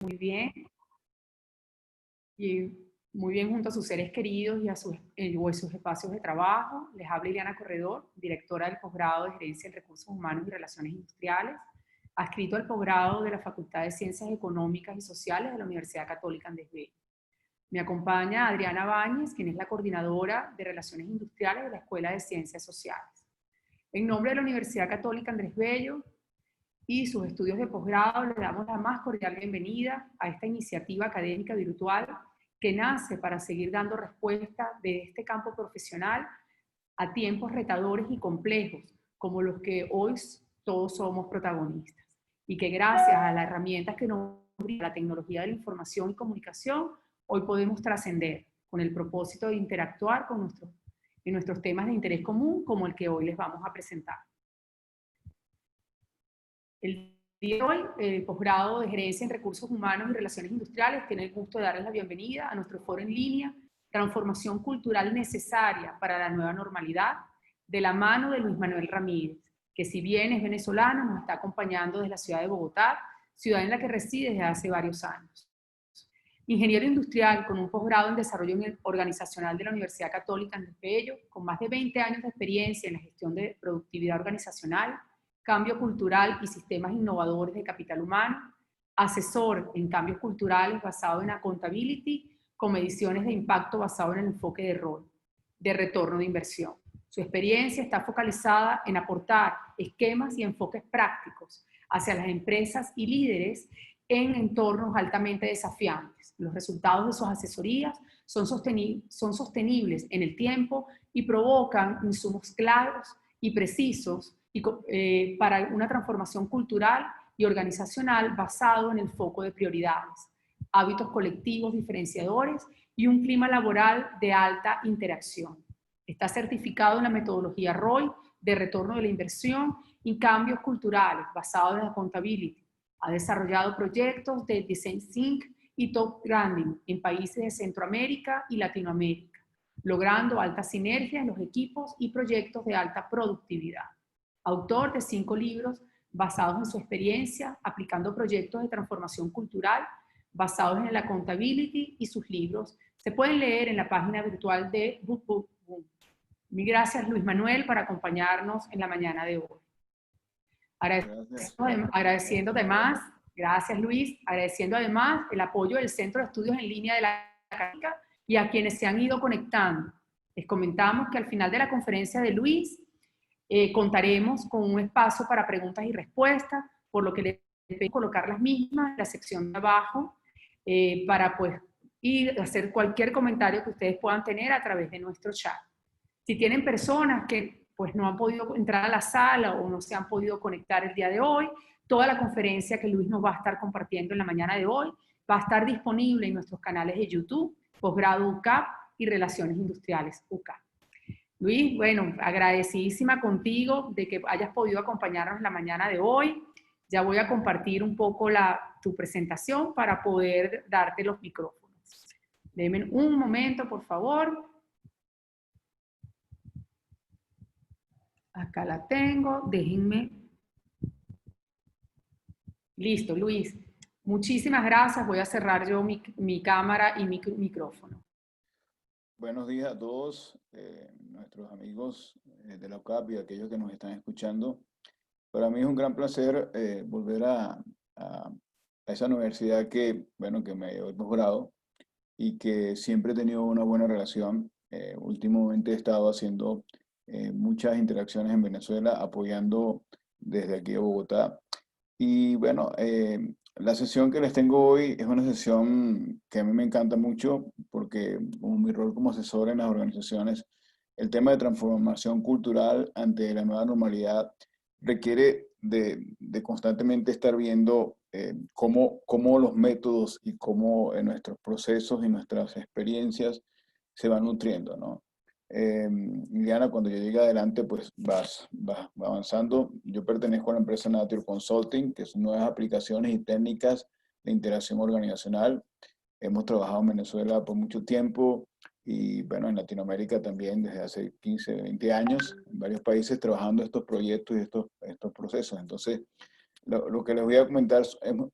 muy bien, y muy bien junto a sus seres queridos y a sus espacios de trabajo. Les habla Ileana Corredor, directora del posgrado de Gerencia en Recursos Humanos y Relaciones Industriales, adscrito al posgrado de la Facultad de Ciencias Económicas y Sociales de la Universidad Católica Andrés Bello. Me acompaña Adriana Báñez, quien es la coordinadora de Relaciones Industriales de la Escuela de Ciencias Sociales. En nombre de la Universidad Católica Andrés Bello y sus estudios de posgrado, le damos la más cordial bienvenida a esta iniciativa académica virtual que nace para seguir dando respuesta de este campo profesional a tiempos retadores y complejos, como los que hoy todos somos protagonistas, y que gracias a las herramientas que nos brinda la tecnología de la información y comunicación, hoy podemos trascender con el propósito de interactuar con en nuestros temas de interés común, como el que hoy les vamos a presentar. El día de hoy, el posgrado de Gerencia en Recursos Humanos y Relaciones Industriales tiene el gusto de darles la bienvenida a nuestro foro en línea, Transformación Cultural Necesaria para la Nueva Normalidad, de la mano de Luis Manuel Ramírez, que si bien es venezolano, nos está acompañando desde la ciudad de Bogotá, ciudad en la que reside desde hace varios años. Ingeniero industrial con un posgrado en Desarrollo Organizacional de la Universidad Católica Andrés Bello, con más de 20 años de experiencia en la gestión de productividad organizacional, cambio cultural y sistemas innovadores de capital humano, asesor en cambios culturales basado en accountability, con mediciones de impacto basado en el enfoque de rol, de retorno de inversión. Su experiencia está focalizada en aportar esquemas y enfoques prácticos hacia las empresas y líderes en entornos altamente desafiantes. Los resultados de sus asesorías son sostenibles en el tiempo y provocan insumos claros y precisos para una transformación cultural y organizacional basado en el foco de prioridades, hábitos colectivos diferenciadores y un clima laboral de alta interacción. Está certificado en la metodología ROI de retorno de la inversión y cambios culturales basados en la accountability. Ha desarrollado proyectos de Design Think y Top Branding en países de Centroamérica y Latinoamérica, logrando alta sinergia en los equipos y proyectos de alta productividad. Autor de 5 libros basados en su experiencia aplicando proyectos de transformación cultural basados en el accountability, y sus libros se pueden leer en la página virtual de BookBook. Mil gracias, Luis Manuel, por acompañarnos en la mañana de hoy. Agradeciendo además, gracias Luis, agradeciendo además el apoyo del Centro de Estudios en Línea de la Académica y a quienes se han ido conectando. Les comentamos que al final de la conferencia de Luis contaremos con un espacio para preguntas y respuestas, por lo que les voy a colocar las mismas en la sección de abajo para pues ir a hacer cualquier comentario que ustedes puedan tener a través de nuestro chat. Si tienen personas que pues no han podido entrar a la sala o no se han podido conectar el día de hoy, toda la conferencia que Luis nos va a estar compartiendo en la mañana de hoy va a estar disponible en nuestros canales de YouTube, Posgrado UCAP y Relaciones Industriales UCAP. Luis, bueno, agradecidísima contigo de que hayas podido acompañarnos en la mañana de hoy. Ya voy a compartir un poco tu presentación para poder darte los micrófonos. Denme un momento, por favor. Acá la tengo, déjenme. Listo, Luis. Muchísimas gracias. Voy a cerrar yo mi cámara y mi micrófono. Buenos días a todos, nuestros amigos de la UCAP y aquellos que nos están escuchando. Para mí es un gran placer volver a esa universidad que me dio el posgrado y que siempre he tenido una buena relación. Últimamente he estado haciendo muchas interacciones en Venezuela, apoyando desde aquí a Bogotá. Y bueno, la sesión que les tengo hoy es una sesión que a mí me encanta mucho porque como mi rol como asesor en las organizaciones, el tema de transformación cultural ante la nueva normalidad requiere de constantemente estar viendo cómo los métodos y cómo nuestros procesos y nuestras experiencias se van nutriendo, ¿no? Liliana, cuando yo llegue adelante, pues vas avanzando. Yo pertenezco a la empresa Nature Consulting, que son nuevas aplicaciones y técnicas de interacción organizacional. Hemos trabajado en Venezuela por mucho tiempo y bueno, en Latinoamérica también desde hace 15, 20 años, en varios países trabajando estos proyectos y estos procesos. Entonces, lo que les voy a comentar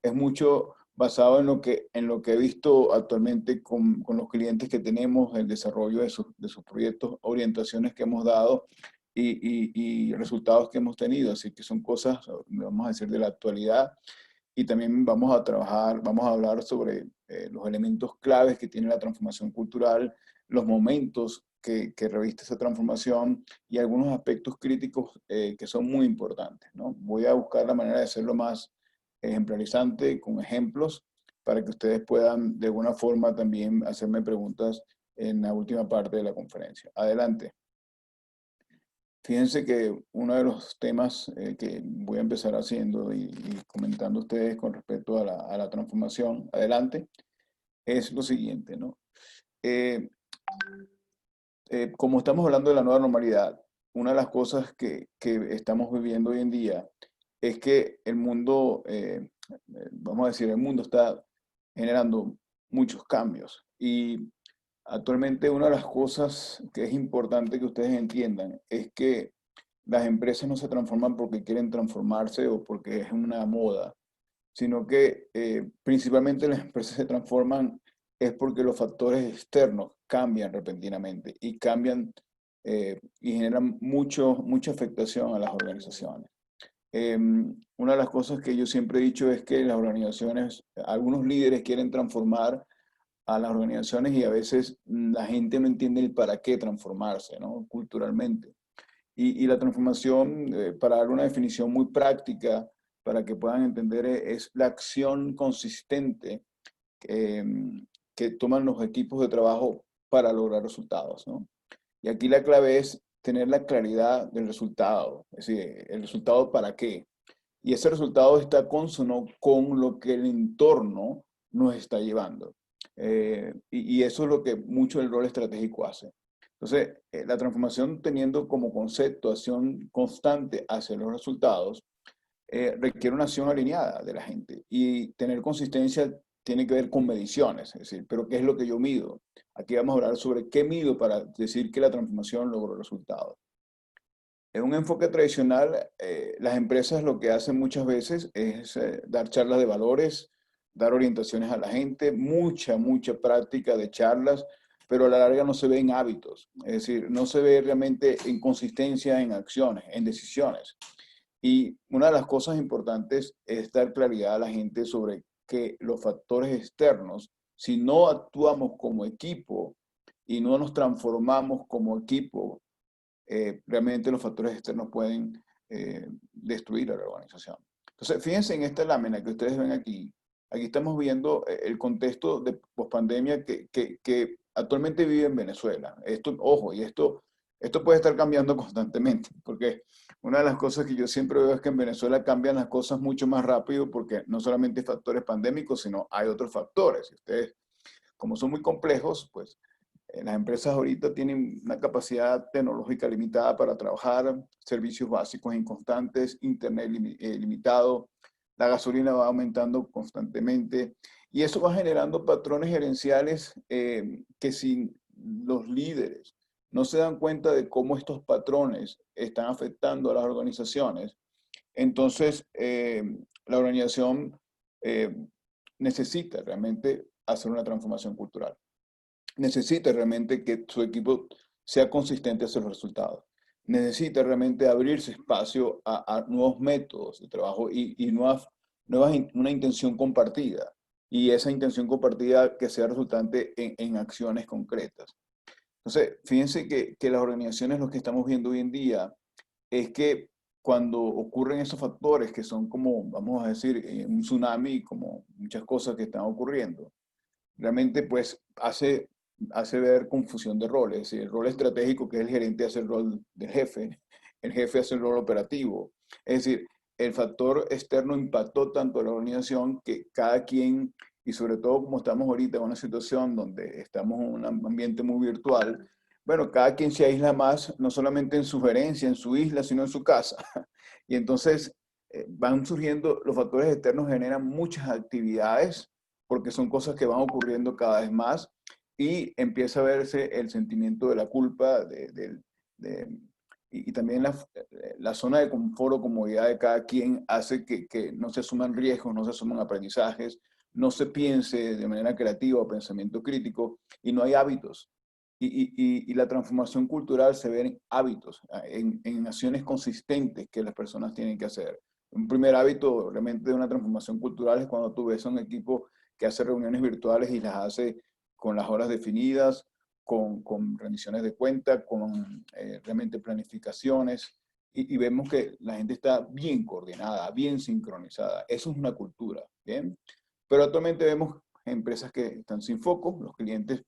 es mucho basado en lo que he visto actualmente con los clientes que tenemos, el desarrollo de sus proyectos, orientaciones que hemos dado y resultados que hemos tenido. Así que son cosas, vamos a decir, de la actualidad. Y también vamos a hablar sobre los elementos claves que tiene la transformación cultural, los momentos que reviste esa transformación y algunos aspectos críticos que son muy importantes, ¿no? Voy a buscar la manera de hacerlo más ejemplarizante, con ejemplos, para que ustedes puedan de alguna forma también hacerme preguntas en la última parte de la conferencia. Adelante. Fíjense que uno de los temas que voy a empezar haciendo y comentando a ustedes con respecto a la transformación, adelante, es lo siguiente, ¿no? Eh, como estamos hablando de la nueva normalidad, una de las cosas que estamos viviendo hoy en día es que el mundo, vamos a decir, el mundo está generando muchos cambios. Y actualmente una de las cosas que es importante que ustedes entiendan es que las empresas no se transforman porque quieren transformarse o porque es una moda, sino que principalmente las empresas se transforman es porque los factores externos cambian repentinamente y cambian y generan mucha afectación a las organizaciones. Una de las cosas que yo siempre he dicho es que las organizaciones, algunos líderes quieren transformar a las organizaciones y a veces la gente no entiende el para qué transformarse, ¿no? Culturalmente. Y la transformación, para dar una definición muy práctica, para que puedan entender, es la acción consistente eh, que toman los equipos de trabajo para lograr resultados, ¿no? Y aquí la clave es tener la claridad del resultado, es decir, el resultado para qué. Y ese resultado está consono con lo que el entorno nos está llevando. Y eso es lo que mucho el rol estratégico hace. Entonces, la transformación teniendo como concepto acción constante hacia los resultados, requiere una acción alineada de la gente. Y tener consistencia tiene que ver con mediciones, es decir, pero ¿qué es lo que yo mido? Aquí vamos a hablar sobre qué mido para decir que la transformación logró resultados. En un enfoque tradicional, las empresas lo que hacen muchas veces es dar charlas de valores, dar orientaciones a la gente, mucha práctica de charlas, pero a la larga no se ve en hábitos, es decir, no se ve realmente en consistencia en acciones, en decisiones. Y una de las cosas importantes es dar claridad a la gente sobre que los factores externos, si no actuamos como equipo y no nos transformamos como equipo, realmente los factores externos pueden destruir a la organización. Entonces, fíjense en esta lámina que ustedes ven aquí. Aquí estamos viendo el contexto de pospandemia que actualmente vive en Venezuela. Esto, ojo, y esto puede estar cambiando constantemente, porque una de las cosas que yo siempre veo es que en Venezuela cambian las cosas mucho más rápido porque no solamente hay factores pandémicos, sino hay otros factores. Y ustedes, como son muy complejos, pues las empresas ahorita tienen una capacidad tecnológica limitada para trabajar, servicios básicos inconstantes, internet limitado, la gasolina va aumentando constantemente y eso va generando patrones gerenciales que si los líderes no se dan cuenta de cómo estos patrones están afectando a las organizaciones, entonces la organización eh, necesita realmente hacer una transformación cultural, necesita realmente que su equipo sea consistente hacia los resultados. Necesita realmente abrirse espacio a nuevos métodos de trabajo y una intención compartida. Y esa intención compartida que sea resultante en acciones concretas. Entonces, fíjense que las organizaciones, lo que estamos viendo hoy en día, es que cuando ocurren esos factores que son como, vamos a decir, un tsunami, como muchas cosas que están ocurriendo, realmente pues hace ver confusión de roles. Es decir, el rol estratégico, que es el gerente, hace el rol del jefe, el jefe hace el rol operativo. Es decir, el factor externo impactó tanto a la organización que cada quien, y sobre todo como estamos ahorita en una situación donde estamos en un ambiente muy virtual, bueno, cada quien se aísla más, no solamente en su gerencia, en su isla, sino en su casa. Y entonces van surgiendo, los factores externos generan muchas actividades porque son cosas que van ocurriendo cada vez más y empieza a verse el sentimiento de la culpa de, y también la zona de confort o comodidad de cada quien hace que no se asuman riesgos, no se asuman aprendizajes, no se piense de manera creativa o pensamiento crítico y no hay hábitos. Y la transformación cultural se ve en hábitos, en acciones consistentes que las personas tienen que hacer. Un primer hábito realmente de una transformación cultural es cuando tú ves a un equipo que hace reuniones virtuales y las hace con las horas definidas, con rendiciones de cuenta, con realmente planificaciones, y vemos que la gente está bien coordinada, bien sincronizada. Eso es una cultura, ¿bien? Pero actualmente vemos empresas que están sin foco, los clientes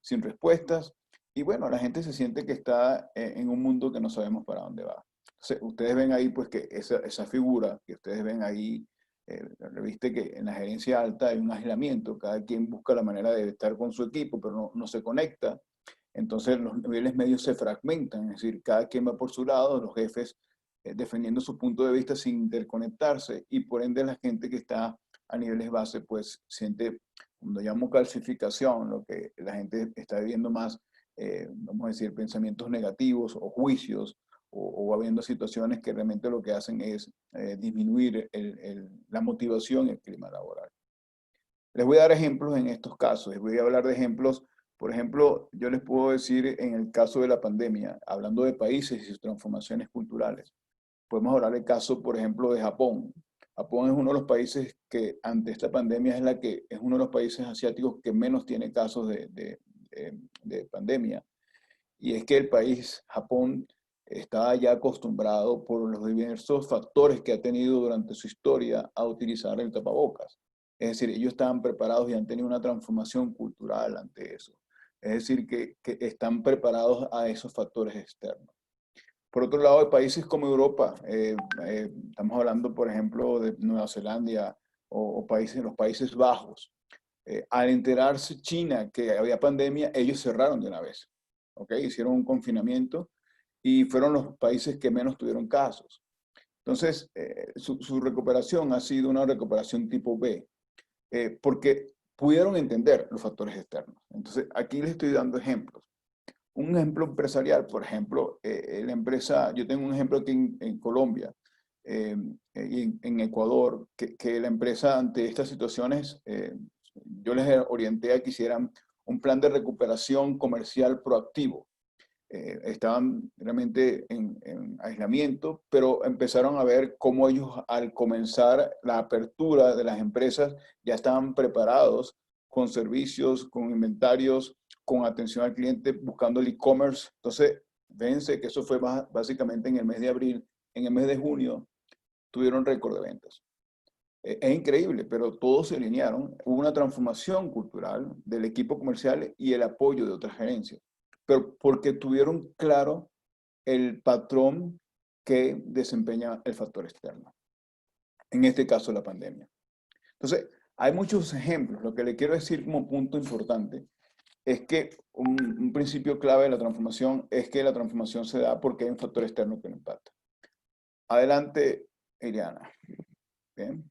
sin respuestas, y bueno, la gente se siente que está en un mundo que no sabemos para dónde va. Entonces, ustedes ven ahí pues que esa figura que ustedes ven ahí, viste que en la gerencia alta hay un aislamiento, cada quien busca la manera de estar con su equipo, pero no se conecta. Entonces los niveles medios se fragmentan, es decir, cada quien va por su lado, los jefes defendiendo su punto de vista sin interconectarse, y por ende la gente que está a niveles base pues siente, cuando llamo calcificación, lo que la gente está viviendo más, vamos a decir, pensamientos negativos o juicios, o habiendo situaciones que realmente lo que hacen es disminuir la motivación y el clima laboral. Les voy a dar ejemplos en estos casos, les voy a hablar de ejemplos. Por ejemplo, yo les puedo decir en el caso de la pandemia, hablando de países y sus transformaciones culturales, podemos hablar del caso, por ejemplo, de Japón. Japón es uno de los países que ante esta pandemia es uno de los países asiáticos que menos tiene casos de pandemia. Y es que el país, Japón, está ya acostumbrado por los diversos factores que ha tenido durante su historia a utilizar el tapabocas. Es decir, ellos estaban preparados y han tenido una transformación cultural ante eso. Es decir, que están preparados a esos factores externos. Por otro lado, hay países como Europa, estamos hablando, por ejemplo, de Nueva Zelanda o países, los Países Bajos. Al enterarse China que había pandemia, ellos cerraron de una vez. ¿Ok? Hicieron un confinamiento y fueron los países que menos tuvieron casos. Entonces, su recuperación ha sido una recuperación tipo B, porque pudieron entender los factores externos. Entonces, aquí les estoy dando ejemplos. Un ejemplo empresarial, por ejemplo, la empresa, yo tengo un ejemplo aquí en Colombia y en Ecuador, que la empresa ante estas situaciones, yo les orienté a que hicieran un plan de recuperación comercial proactivo. Estaban realmente en aislamiento, pero empezaron a ver cómo ellos al comenzar la apertura de las empresas ya estaban preparados con servicios, con inventarios, con atención al cliente, buscando el e-commerce. Entonces, fíjense que eso fue básicamente en el mes de abril. En el mes de junio tuvieron récord de ventas. Es increíble, pero todos se alinearon. Hubo una transformación cultural del equipo comercial y el apoyo de otras gerencias, pero porque tuvieron claro el patrón que desempeña el factor externo. En este caso, la pandemia. Entonces, hay muchos ejemplos. Lo que le quiero decir como punto importante es que un principio clave de la transformación es que la transformación se da porque hay un factor externo que lo impacta. Adelante, Eliana. Bien.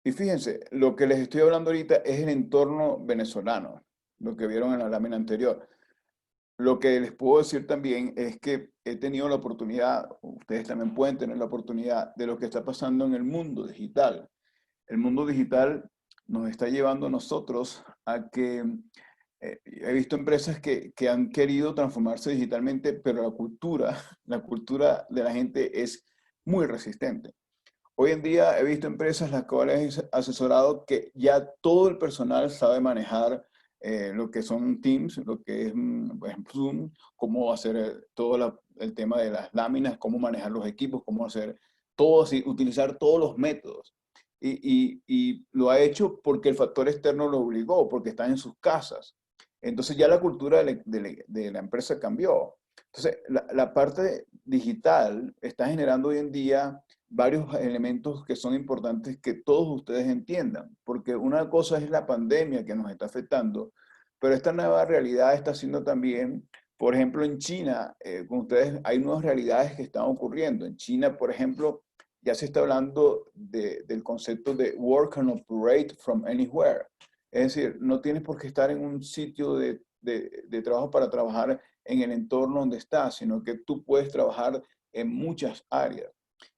Y fíjense, lo que les estoy hablando ahorita es el entorno venezolano, lo que vieron en la lámina anterior. Lo que les puedo decir también es que he tenido la oportunidad, ustedes también pueden tener la oportunidad de lo que está pasando en el mundo digital. El mundo digital nos está llevando a nosotros a que he visto empresas que han querido transformarse digitalmente, pero la cultura de la gente es muy resistente. Hoy en día he visto empresas las cuales he asesorado que ya todo el personal sabe manejar lo que son Teams, lo que es por ejemplo, Zoom, cómo hacer el tema de las láminas, cómo manejar los equipos, cómo hacer todo así, utilizar todos los métodos. Y lo ha hecho porque el factor externo lo obligó, porque están en sus casas. Entonces ya la cultura de la empresa cambió. Entonces la parte digital está generando hoy en día varios elementos que son importantes que todos ustedes entiendan, porque una cosa es la pandemia que nos está afectando, pero esta nueva realidad está haciendo también, por ejemplo, en China, con ustedes hay nuevas realidades que están ocurriendo. En China, por ejemplo, ya se está hablando del concepto de work and operate from anywhere. Es decir, no tienes por qué estar en un sitio de trabajo para trabajar en el entorno donde estás, sino que tú puedes trabajar en muchas áreas.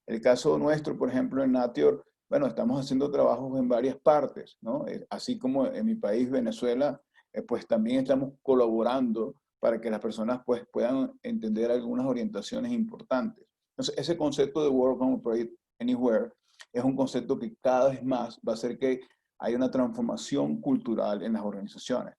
El caso nuestro, por ejemplo, en Natior, Bueno, estamos haciendo trabajos en varias partes, ¿no? Así como en mi país, Venezuela, pues también estamos colaborando para que las personas pues puedan entender algunas orientaciones importantes. Entonces, ese concepto de Work and Operate Anywhere es un concepto que cada vez más va a hacer que haya una transformación cultural en las organizaciones.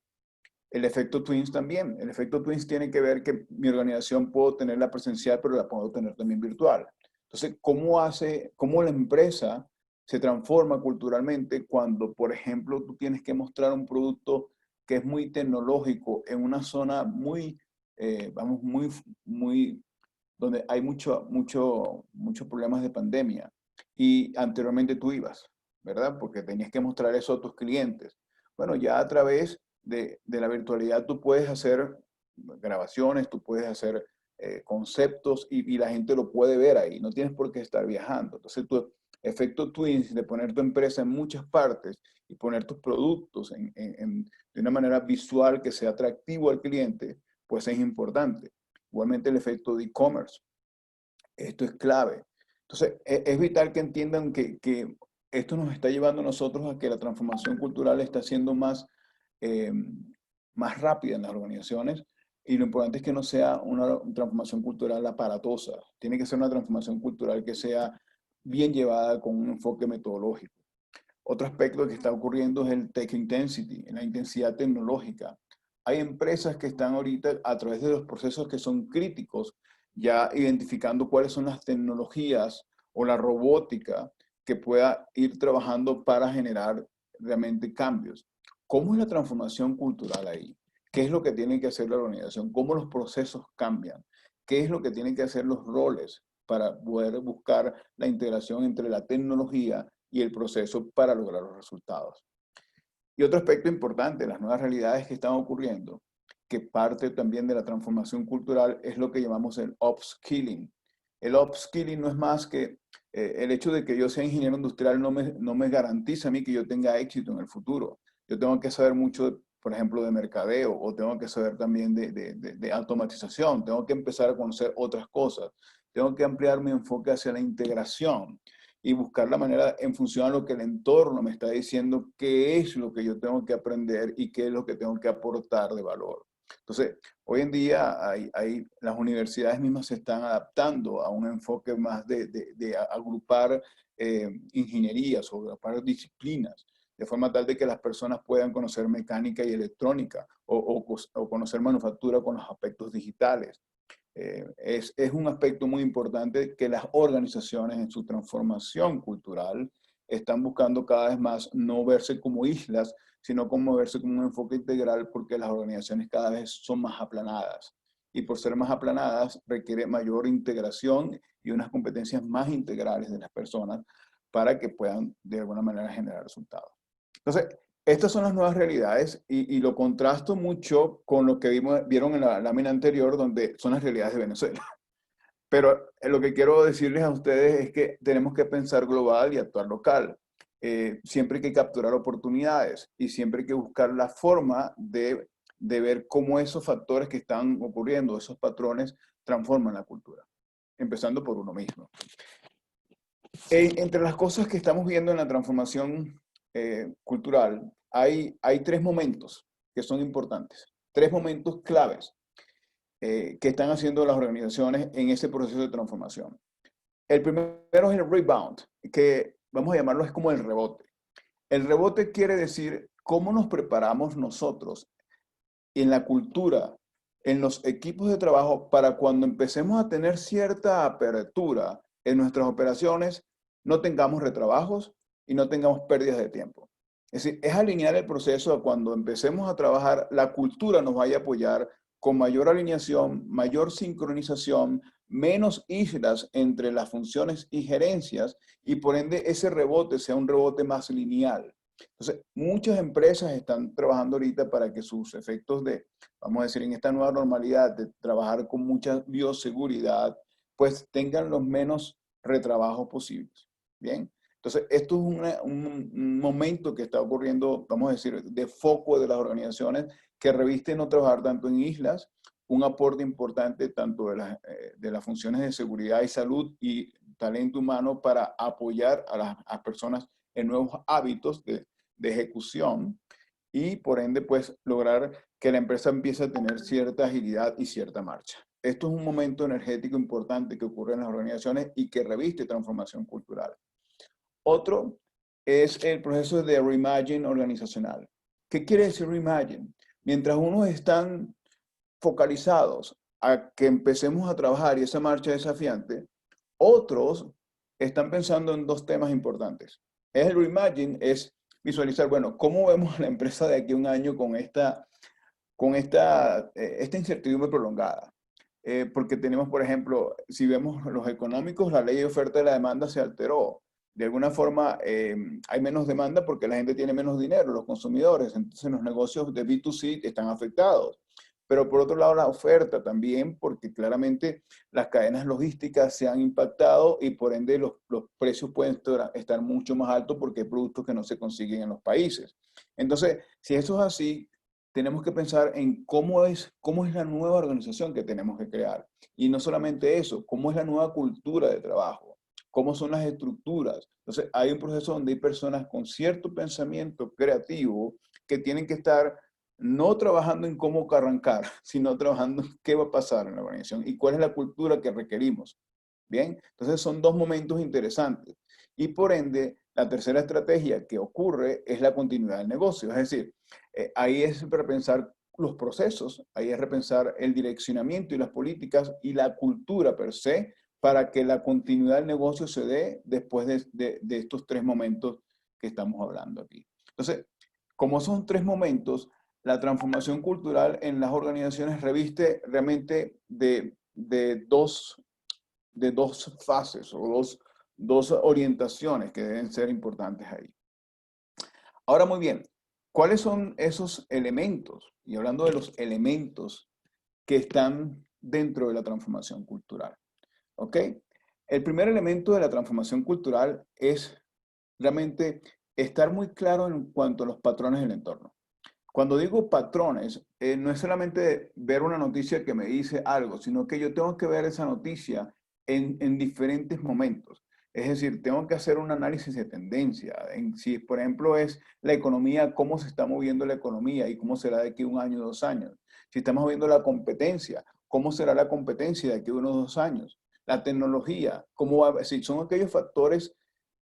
El efecto Twins también. El efecto Twins tiene que ver que mi organización puedo tenerla presencial, pero la puedo tener también virtual. Entonces, cómo la empresa se transforma culturalmente cuando, por ejemplo, tú tienes que mostrar un producto que es muy tecnológico en una zona muy, vamos, muy, donde hay muchos problemas de pandemia. Y anteriormente tú ibas, ¿verdad? Porque tenías que mostrar eso a tus clientes. Bueno, ya a través de la virtualidad tú puedes hacer grabaciones, tú puedes hacer conceptos y la gente lo puede ver ahí. No tienes por qué estar viajando. Entonces, tu efecto Twins de poner tu empresa en muchas partes y poner tus productos de una manera visual que sea atractivo al cliente, pues es importante. Igualmente el efecto de e-commerce. Esto es clave. Entonces, es vital que entiendan que esto nos está llevando a nosotros a que la transformación cultural está siendo eh, más rápida en las organizaciones y lo importante es que no sea una transformación cultural aparatosa. Tiene que ser una transformación cultural que sea bien llevada con un enfoque metodológico. Otro aspecto que está ocurriendo es el tech intensity, la intensidad tecnológica. Hay empresas que están ahorita a través de los procesos que son críticos, ya identificando cuáles son las tecnologías o la robótica que pueda ir trabajando para generar realmente cambios. ¿Cómo es la transformación cultural ahí? ¿Qué es lo que tiene que hacer la organización? ¿Cómo los procesos cambian? ¿Qué es lo que tienen que hacer los roles para poder buscar la integración entre la tecnología y el proceso para lograr los resultados? Y otro aspecto importante, las nuevas realidades que están ocurriendo, que parte también de la transformación cultural, es lo que llamamos el upskilling. El upskilling no es más que el hecho de que yo sea ingeniero industrial no me garantiza a mí que yo tenga éxito en el futuro. Yo tengo que saber mucho, por ejemplo, de mercadeo o tengo que saber también de automatización, tengo que empezar a conocer otras cosas, tengo que ampliar mi enfoque hacia la integración y buscar la manera en función a lo que el entorno me está diciendo, qué es lo que yo tengo que aprender y qué es lo que tengo que aportar de valor. Entonces, hoy en día las universidades mismas se están adaptando a un enfoque más de agrupar ingenierías o agrupar disciplinas, de forma tal de que las personas puedan conocer mecánica y electrónica o conocer manufactura con los aspectos digitales. Es un aspecto muy importante que las organizaciones en su transformación cultural están buscando cada vez más no verse como islas, sino como verse como un enfoque integral porque las organizaciones cada vez son más aplanadas. Y por ser más aplanadas requiere mayor integración y unas competencias más integrales de las personas para que puedan de alguna manera generar resultados. Entonces, estas son las nuevas realidades y lo contrasto mucho con lo que vieron en la lámina anterior, donde son las realidades de Venezuela. Pero lo que quiero decirles a ustedes es que tenemos que pensar global y actuar local. Siempre hay que capturar oportunidades y siempre hay que buscar la forma de ver cómo esos factores que están ocurriendo, esos patrones, transforman la cultura, empezando por uno mismo. Entre las cosas que estamos viendo en la transformación cultural, hay tres momentos que son importantes, tres momentos claves que están haciendo las organizaciones en ese proceso de transformación. El primero es el rebound, que vamos a llamarlo es como el rebote. El rebote quiere decir cómo nos preparamos nosotros en la cultura, en los equipos de trabajo, para cuando empecemos a tener cierta apertura en nuestras operaciones, no tengamos retrabajos y no tengamos pérdidas de tiempo. Es decir, es alinear el proceso a cuando empecemos a trabajar, la cultura nos vaya a apoyar con mayor alineación, mayor sincronización, menos islas entre las funciones y gerencias y por ende ese rebote sea un rebote más lineal. Entonces, muchas empresas están trabajando ahorita para que sus efectos vamos a decir, en esta nueva normalidad de trabajar con mucha bioseguridad, pues tengan los menos retrabajos posibles. Bien, entonces esto es un momento que está ocurriendo, vamos a decir, de foco de las organizaciones que revisten no trabajar tanto en islas, un aporte importante tanto de las funciones de seguridad y salud y talento humano para apoyar a las personas en nuevos hábitos de ejecución y por ende pues lograr que la empresa empiece a tener cierta agilidad y cierta marcha. Esto es un momento energético importante que ocurre en las organizaciones y que reviste transformación cultural. Otro es el proceso de reimagine organizacional. ¿Qué quiere decir reimagine? Mientras unos están focalizados a que empecemos a trabajar y esa marcha desafiante, otros están pensando en dos temas importantes. El reimagine es visualizar, bueno, ¿cómo vemos a la empresa de aquí a un año con esta incertidumbre prolongada? Porque tenemos, por ejemplo, si vemos los económicos, la ley de oferta y la demanda se alteró. De alguna forma hay menos demanda porque la gente tiene menos dinero, los consumidores, entonces los negocios de B2C están afectados. Pero por otro lado la oferta también, porque claramente las cadenas logísticas se han impactado y por ende los precios pueden estar mucho más altos porque hay productos que no se consiguen en los países. Entonces, si eso es así, tenemos que pensar en cómo es la nueva organización que tenemos que crear. Y no solamente eso, cómo es la nueva cultura de trabajo, cómo son las estructuras. Entonces, hay un proceso donde hay personas con cierto pensamiento creativo que tienen que estar no trabajando en cómo arrancar, sino trabajando en qué va a pasar en la organización y cuál es la cultura que requerimos. Bien, entonces son dos momentos interesantes. Y por ende, la tercera estrategia que ocurre es la continuidad del negocio. Es decir, ahí es repensar los procesos, ahí es repensar el direccionamiento y las políticas y la cultura per se para que la continuidad del negocio se dé después de estos tres momentos que estamos hablando aquí. Entonces, como son tres momentos, la transformación cultural en las organizaciones reviste realmente de dos fases o dos orientaciones que deben ser importantes ahí. Ahora, muy bien, ¿cuáles son esos elementos? Y hablando de los elementos que están dentro de la transformación cultural. ¿Ok? El primer elemento de la transformación cultural es realmente estar muy claro en cuanto a los patrones del entorno. Cuando digo patrones, no es solamente ver una noticia que me dice algo, sino que yo tengo que ver esa noticia en diferentes momentos. Es decir, tengo que hacer un análisis de tendencia. Si, por ejemplo, es la economía, cómo se está moviendo la economía y cómo será de aquí a un año o 2 años. Si estamos viendo la competencia, cómo será la competencia de aquí a unos 2 años. La tecnología, cómo va, si son aquellos factores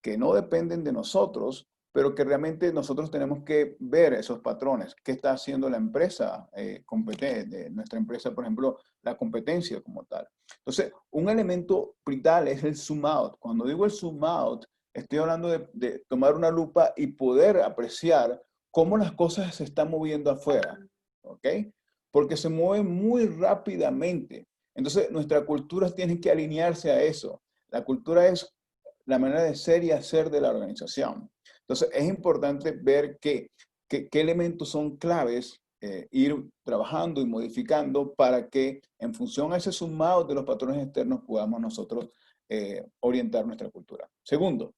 que no dependen de nosotros, pero que realmente nosotros tenemos que ver esos patrones. ¿Qué está haciendo la empresa competente? Nuestra empresa, por ejemplo, la competencia como tal. Entonces, un elemento vital es el zoom out. Cuando digo el zoom out, estoy hablando de tomar una lupa y poder apreciar cómo las cosas se están moviendo afuera. ¿Ok? Porque se mueven muy rápidamente. Entonces, nuestra cultura tiene que alinearse a eso. La cultura es la manera de ser y hacer de la organización. Entonces, es importante ver qué elementos son claves, ir trabajando y modificando para que en función a ese sumado de los patrones externos podamos nosotros orientar nuestra cultura. Segundo,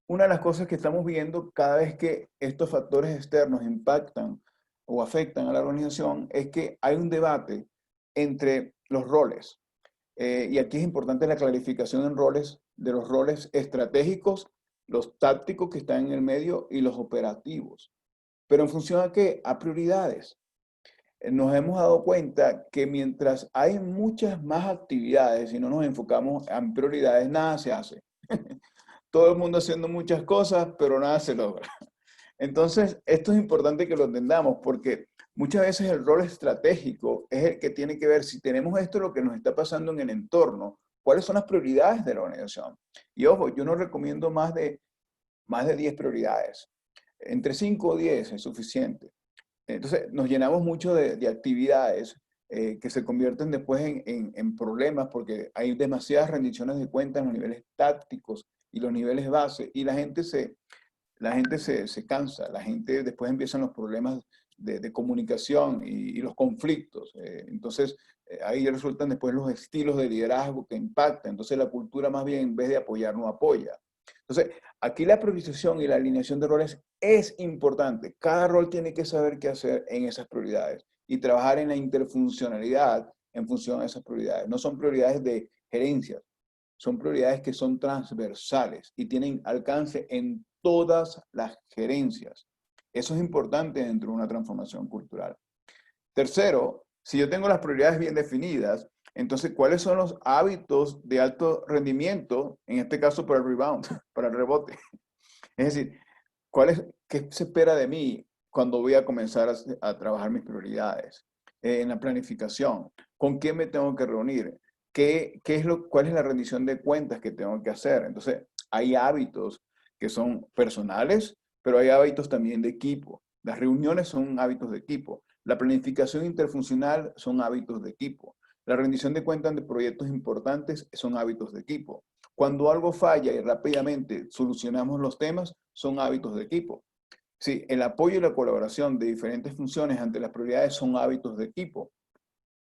una de las cosas que estamos viendo cada vez que estos factores externos impactan o afectan a la organización es que hay un debate entre los roles. Y aquí es importante la clarificación en roles, de los roles estratégicos, los tácticos que están en el medio y los operativos. Pero en función a qué? A prioridades. Nos hemos dado cuenta que mientras hay muchas más actividades y no nos enfocamos en prioridades, nada se hace. Todo el mundo haciendo muchas cosas, pero nada se logra. Entonces, esto es importante que lo entendamos porque muchas veces el rol estratégico es el que tiene que ver si tenemos esto, lo que nos está pasando en el entorno, cuáles son las prioridades de la organización. Y ojo, yo no recomiendo más de 10 prioridades. Entre 5 o 10 es suficiente. Entonces, nos llenamos mucho de actividades que se convierten después en problemas porque hay demasiadas rendiciones de cuentas en los niveles tácticos y los niveles base y la gente se cansa, la gente después empiezan los problemas de comunicación y los conflictos. Entonces, ahí resultan después los estilos de liderazgo que impactan. Entonces, la cultura más bien en vez de apoyar, no apoya. Entonces, aquí la priorización y la alineación de roles es importante. Cada rol tiene que saber qué hacer en esas prioridades y trabajar en la interfuncionalidad en función a esas prioridades. No son prioridades de gerencia, son prioridades que son transversales y tienen alcance en todas las gerencias. Eso es importante dentro de una transformación cultural. Tercero, si yo tengo las prioridades bien definidas, entonces, ¿cuáles son los hábitos de alto rendimiento? En este caso, para el rebound, para el rebote. Es decir, ¿qué se espera de mí cuando voy a comenzar a trabajar mis prioridades? En la planificación, ¿con quién me tengo que reunir? ¿Cuál es la rendición de cuentas que tengo que hacer? Entonces, hay hábitos que son personales, pero hay hábitos también de equipo. Las reuniones son hábitos de equipo. La planificación interfuncional son hábitos de equipo. La rendición de cuentas de proyectos importantes son hábitos de equipo. Cuando algo falla y rápidamente solucionamos los temas, son hábitos de equipo. Sí, el apoyo y la colaboración de diferentes funciones ante las prioridades son hábitos de equipo.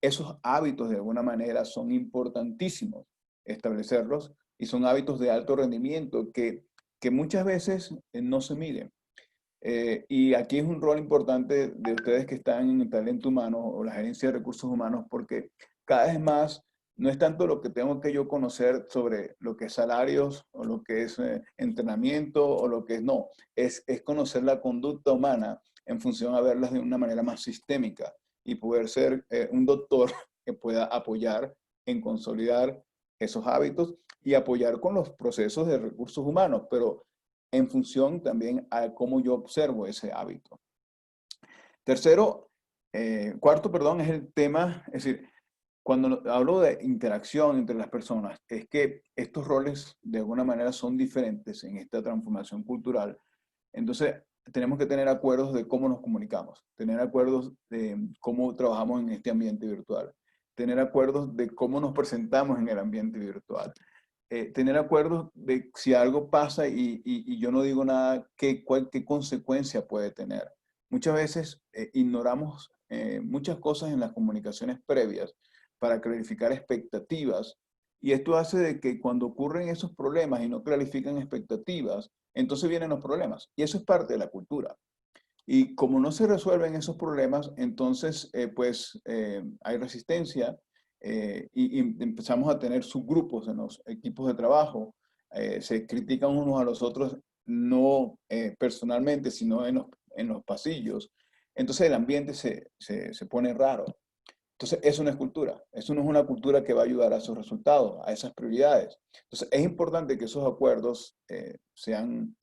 Esos hábitos de alguna manera son importantísimos establecerlos y son hábitos de alto rendimiento que muchas veces no se miden. Y aquí es un rol importante de ustedes que están en el talento humano o la gerencia de recursos humanos, porque cada vez más no es tanto lo que tengo que yo conocer sobre lo que es salarios o lo que es entrenamiento o lo que es, no, es conocer la conducta humana en función a verlas de una manera más sistémica y poder ser un doctor que pueda apoyar en consolidar esos hábitos y apoyar con los procesos de recursos humanos, pero en función también a cómo yo observo ese hábito. Cuarto, perdón, es el tema, es decir, cuando hablo de interacción entre las personas, es que estos roles de alguna manera son diferentes en esta transformación cultural. Entonces, tenemos que tener acuerdos de cómo nos comunicamos, tener acuerdos de cómo trabajamos en este ambiente virtual, tener acuerdos de cómo nos presentamos en el ambiente virtual, tener acuerdos de si algo pasa y yo no digo nada, qué consecuencia puede tener. Muchas veces ignoramos muchas cosas en las comunicaciones previas para clarificar expectativas y esto hace de que cuando ocurren esos problemas y no clarifican expectativas, entonces vienen los problemas y eso es parte de la cultura. Y como no se resuelven esos problemas, entonces hay resistencia y empezamos a tener subgrupos en los equipos de trabajo. Se critican unos a los otros, no personalmente, sino en los pasillos. Entonces el ambiente se pone raro. Entonces eso no es cultura. Eso no es una cultura que va a ayudar a esos resultados, a esas prioridades. Entonces es importante que esos acuerdos eh, sean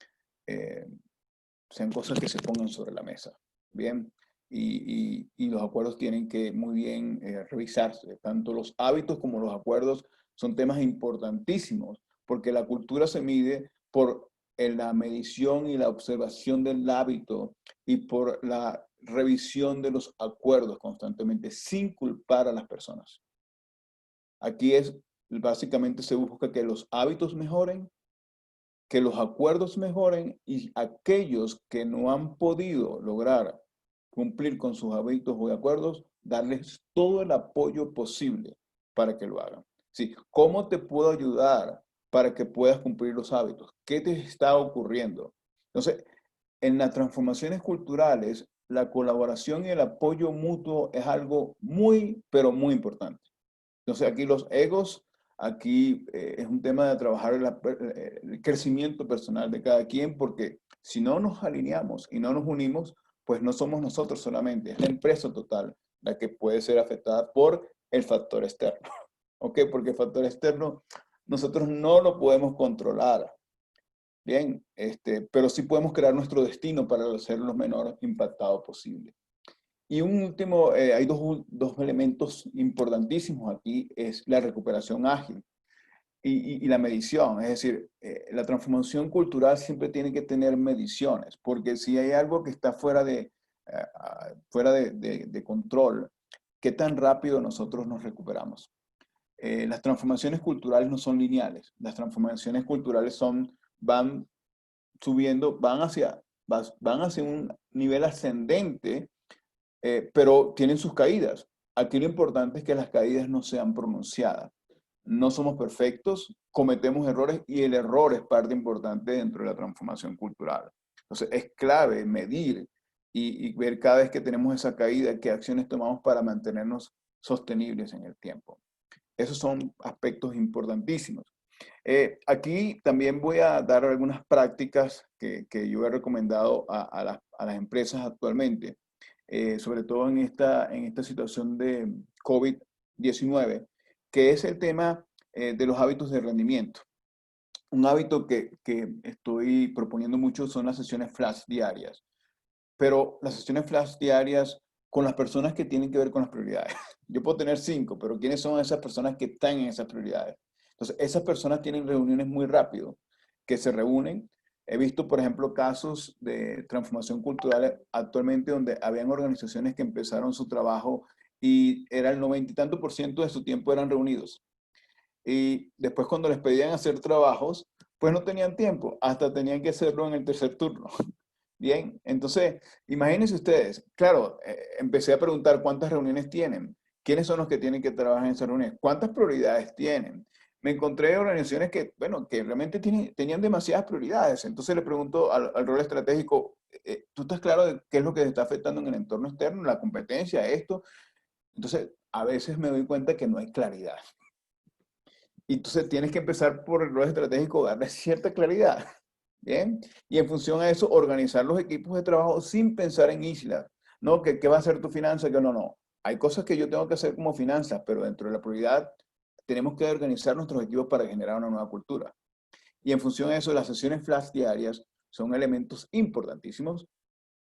cosas que se pongan sobre la mesa. Bien, y los acuerdos tienen que muy bien revisarse. Tanto los hábitos como los acuerdos son temas importantísimos, porque la cultura se mide por la medición y la observación del hábito y por la revisión de los acuerdos constantemente, sin culpar a las personas. Aquí básicamente se busca que los hábitos mejoren, que los acuerdos mejoren y aquellos que no han podido lograr cumplir con sus hábitos o acuerdos, darles todo el apoyo posible para que lo hagan. Sí, ¿cómo te puedo ayudar para que puedas cumplir los hábitos? ¿Qué te está ocurriendo? Entonces, en las transformaciones culturales, la colaboración y el apoyo mutuo es algo muy, pero muy importante. Entonces, aquí los egos, aquí es un tema de trabajar el crecimiento personal de cada quien, porque si no nos alineamos y no nos unimos, pues no somos nosotros solamente, es la empresa total la que puede ser afectada por el factor externo. ¿Ok? Porque el factor externo nosotros no lo podemos controlar. Bien, pero sí podemos crear nuestro destino para ser lo menor impactado posible. Y un último, hay dos elementos importantísimos aquí, es la recuperación ágil y la medición. Es decir, la transformación cultural siempre tiene que tener mediciones, porque si hay algo que está fuera de control, ¿qué tan rápido nosotros nos recuperamos? Las transformaciones culturales no son lineales. Las transformaciones culturales van subiendo, van hacia un nivel ascendente, pero tienen sus caídas. Aquí lo importante es que las caídas no sean pronunciadas. No somos perfectos, cometemos errores y el error es parte importante dentro de la transformación cultural. Entonces es clave medir y ver cada vez que tenemos esa caída qué acciones tomamos para mantenernos sostenibles en el tiempo. Esos son aspectos importantísimos. Aquí también voy a dar algunas prácticas que yo he recomendado a las empresas actualmente, sobre todo en esta situación de COVID-19, que es el tema de los hábitos de rendimiento. Un hábito que estoy proponiendo mucho son las sesiones flash diarias, pero las sesiones flash diarias con las personas que tienen que ver con las prioridades. Yo puedo tener 5, pero ¿quiénes son esas personas que están en esas prioridades? Entonces, esas personas tienen reuniones muy rápido, que se reúnen. He visto, por ejemplo, casos de transformación cultural actualmente donde habían organizaciones que empezaron su trabajo y era el 90 y tanto por ciento de su tiempo eran reunidos. Y después cuando les pedían hacer trabajos, pues no tenían tiempo, hasta tenían que hacerlo en el tercer turno. Bien, entonces, imagínense ustedes, claro, empecé a preguntar cuántas reuniones tienen, quiénes son los que tienen que trabajar en esas reuniones, cuántas prioridades tienen. Me encontré organizaciones que, bueno, que realmente tenían demasiadas prioridades. Entonces le pregunto al rol estratégico, ¿tú estás claro de qué es lo que te está afectando en el entorno externo, la competencia, esto? Entonces, a veces me doy cuenta que no hay claridad. Y entonces tienes que empezar por el rol estratégico, darle cierta claridad. Bien. Y en función a eso, organizar los equipos de trabajo sin pensar en islas. No, que qué va a ser tu finanza, que no, no. Hay cosas que yo tengo que hacer como finanzas, pero dentro de la prioridad tenemos que organizar nuestros equipos para generar una nueva cultura. Y en función a eso, las sesiones flash diarias son elementos importantísimos.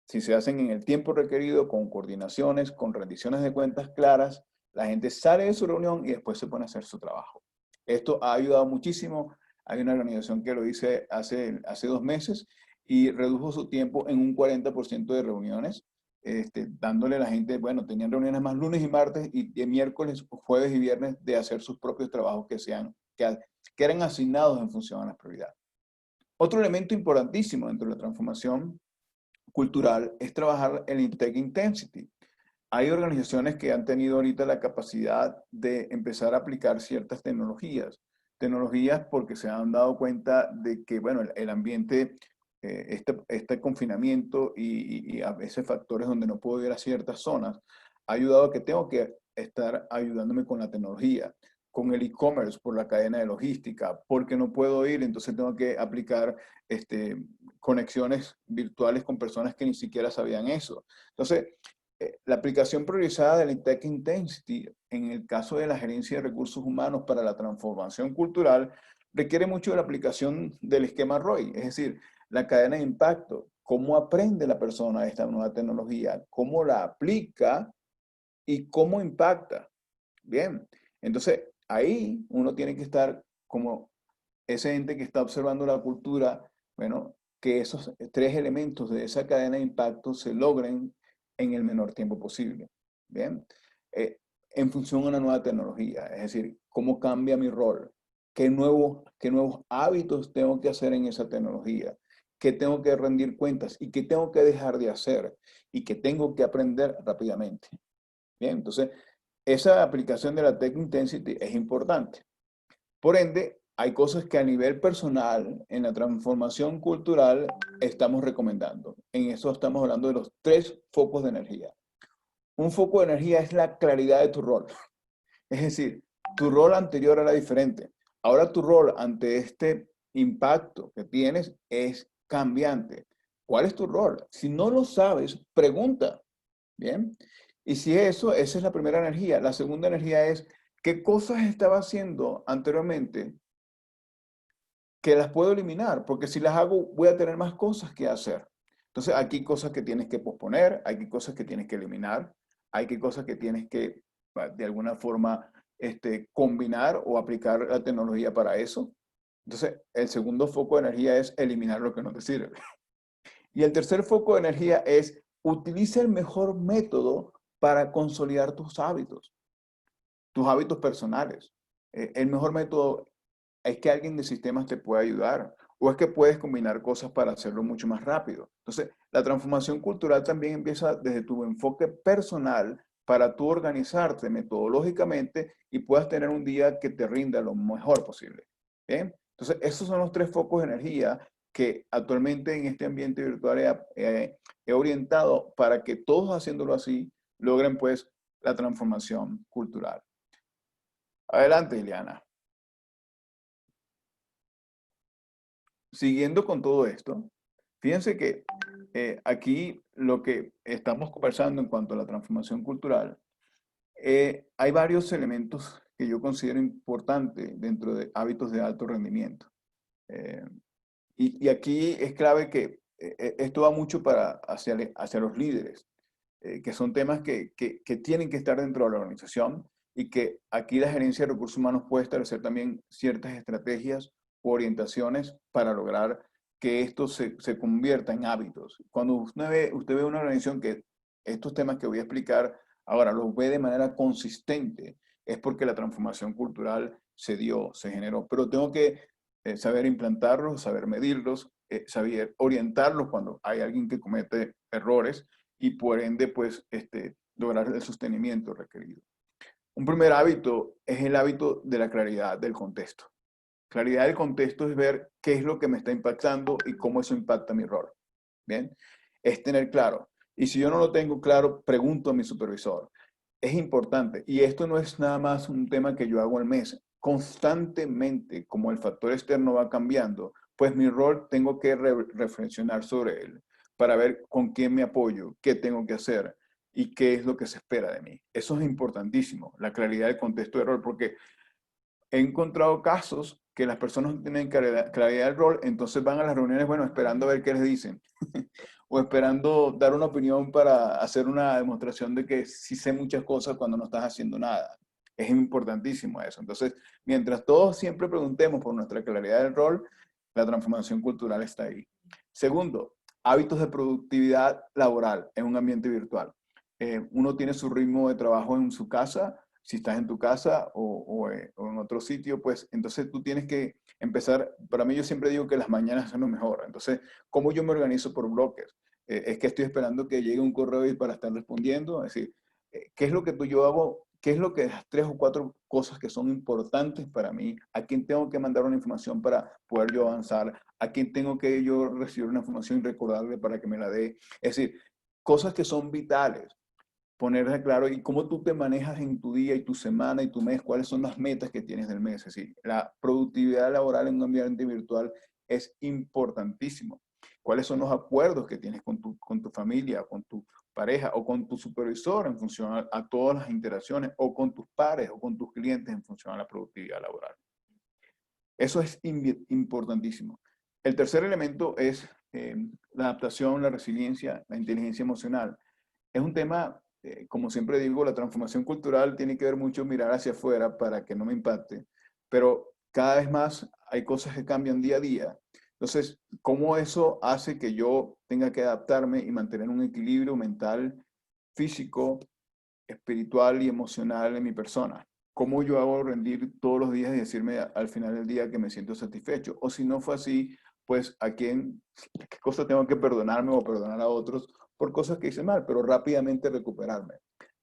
Si se hacen en el tiempo requerido, con coordinaciones, con rendiciones de cuentas claras, la gente sale de su reunión y después se pone a hacer su trabajo. Esto ha ayudado muchísimo. Hay una organización que lo hice hace 2 meses y redujo su tiempo en un 40% de reuniones, dándole a la gente, bueno, tenían reuniones más lunes y martes y de miércoles, jueves y viernes de hacer sus propios trabajos que eran asignados en función a las prioridades. Otro elemento importantísimo dentro de la transformación cultural es trabajar el Intake Intensity. Hay organizaciones que han tenido ahorita la capacidad de empezar a aplicar ciertas tecnologías. Tecnologías porque se han dado cuenta de que, bueno, el ambiente, este confinamiento y a veces factores donde no puedo ir a ciertas zonas, ha ayudado a que tengo que estar ayudándome con la tecnología, con el e-commerce por la cadena de logística, porque no puedo ir, entonces tengo que aplicar conexiones virtuales con personas que ni siquiera sabían eso. Entonces, la aplicación priorizada del Tech Intensity en el caso de la gerencia de recursos humanos para la transformación cultural requiere mucho de la aplicación del esquema ROI, es decir, la cadena de impacto, cómo aprende la persona esta nueva tecnología, cómo la aplica y cómo impacta. Bien, entonces ahí uno tiene que estar como ese ente que está observando la cultura, bueno, que esos 3 elementos de esa cadena de impacto se logren en el menor tiempo posible. Bien, en función a una nueva tecnología, es decir, cómo cambia mi rol, qué nuevos hábitos tengo que hacer en esa tecnología, qué tengo que rendir cuentas y qué tengo que dejar de hacer y qué tengo que aprender rápidamente. Bien, entonces esa aplicación de la Tech Intensity es importante. Por ende, hay cosas que a nivel personal, en la transformación cultural, estamos recomendando. En eso estamos hablando de los 3 focos de energía. Un foco de energía es la claridad de tu rol. Es decir, tu rol anterior era diferente. Ahora tu rol ante este impacto que tienes es cambiante. ¿Cuál es tu rol? Si no lo sabes, pregunta. Bien. Y si eso, esa es la primera energía. La segunda energía es, ¿qué cosas estaba haciendo anteriormente que las puedo eliminar? Porque si las hago, voy a tener más cosas que hacer. Entonces, aquí hay cosas que tienes que posponer, hay cosas que tienes que eliminar, hay cosas que tienes que, de alguna forma, combinar o aplicar la tecnología para eso. Entonces, el segundo foco de energía es eliminar lo que no te sirve. Y el tercer foco de energía es utiliza el mejor método para consolidar tus hábitos personales. El mejor método es que alguien de sistemas te pueda ayudar o es que puedes combinar cosas para hacerlo mucho más rápido. Entonces, la transformación cultural también empieza desde tu enfoque personal para tú organizarte metodológicamente y puedas tener un día que te rinda lo mejor posible. ¿Bien? Entonces, esos son los 3 focos de energía que actualmente en este ambiente virtual he orientado para que todos haciéndolo así logren pues la transformación cultural. Adelante, Ileana. siguiendo con todo esto, fíjense que aquí lo que estamos conversando en cuanto a la transformación cultural, hay varios elementos que yo considero importantes dentro de hábitos de alto rendimiento. Eh, y aquí es clave que esto va mucho hacia los líderes, que son temas que tienen que estar dentro de la organización y que aquí la gerencia de recursos humanos puede establecer también ciertas estrategias o orientaciones para lograr que esto se convierta en hábitos. Cuando usted ve una organización que estos temas que voy a explicar ahora los ve de manera consistente, es porque la transformación cultural se dio, se generó. Pero tengo que saber implantarlos, saber medirlos, saber orientarlos cuando hay alguien que comete errores y por ende, pues, lograr el sostenimiento requerido. Un primer hábito es el hábito de la claridad del contexto. Claridad del contexto es ver qué es lo que me está impactando y cómo eso impacta mi rol. Bien, es tener claro. Y si yo no lo tengo claro, pregunto a mi supervisor. Es importante. Y esto no es nada más un tema que yo hago al mes. Constantemente, como el factor externo va cambiando, pues mi rol tengo que reflexionar sobre él para ver con quién me apoyo, qué tengo que hacer y qué es lo que se espera de mí. Eso es importantísimo, la claridad del contexto de rol, porque he encontrado casos que las personas no tienen claridad del rol, entonces van a las reuniones, bueno, esperando a ver qué les dicen, o esperando dar una opinión para hacer una demostración de que sí sé muchas cosas cuando no estás haciendo nada. Es importantísimo eso. Entonces, mientras todos siempre preguntemos por nuestra claridad del rol, la transformación cultural está ahí. Segundo, hábitos de productividad laboral en un ambiente virtual. Uno tiene su ritmo de trabajo en su casa. Si estás en tu casa o en otro sitio, pues entonces tú tienes que empezar. Para mí, yo siempre digo que las mañanas son lo mejor. Entonces, ¿cómo yo me organizo por bloques? Es que estoy esperando que llegue un correo para estar respondiendo. Es decir, ¿qué es lo que yo hago? ¿Qué es lo que las 3 o 4 cosas que son importantes para mí? ¿A quién tengo que mandar una información para poder yo avanzar? ¿A quién tengo que yo recibir una información y recordarle para que me la dé? Es decir, cosas que son vitales, ponerse claro y cómo tú te manejas en tu día y tu semana y tu mes, cuáles son las metas que tienes del mes. Es decir, la productividad laboral en un ambiente virtual es importantísimo. ¿Cuáles son los acuerdos que tienes con tu familia, con tu pareja o con tu supervisor en función a todas las interacciones o con tus pares o con tus clientes en función a la productividad laboral? Eso es importantísimo. El tercer elemento es la adaptación, la resiliencia, la inteligencia emocional. Es un tema, como siempre digo, la transformación cultural tiene que ver mucho mirar hacia afuera para que no me impacte, pero cada vez más hay cosas que cambian día a día. Entonces, ¿cómo eso hace que yo tenga que adaptarme y mantener un equilibrio mental, físico, espiritual y emocional en mi persona? ¿Cómo yo hago rendir todos los días y decirme al final del día que me siento satisfecho? O si no fue así, pues qué cosa tengo que perdonarme o perdonar a otros por cosas que hice mal, pero rápidamente recuperarme.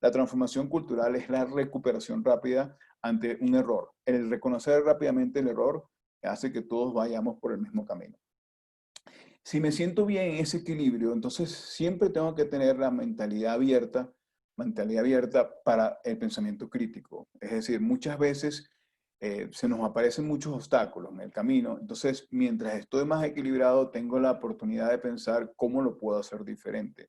La transformación cultural es la recuperación rápida ante un error. El reconocer rápidamente el error hace que todos vayamos por el mismo camino. Si me siento bien en ese equilibrio, entonces siempre tengo que tener la mentalidad abierta para el pensamiento crítico. Es decir, muchas veces se nos aparecen muchos obstáculos en el camino. Entonces, mientras estoy más equilibrado, tengo la oportunidad de pensar cómo lo puedo hacer diferente.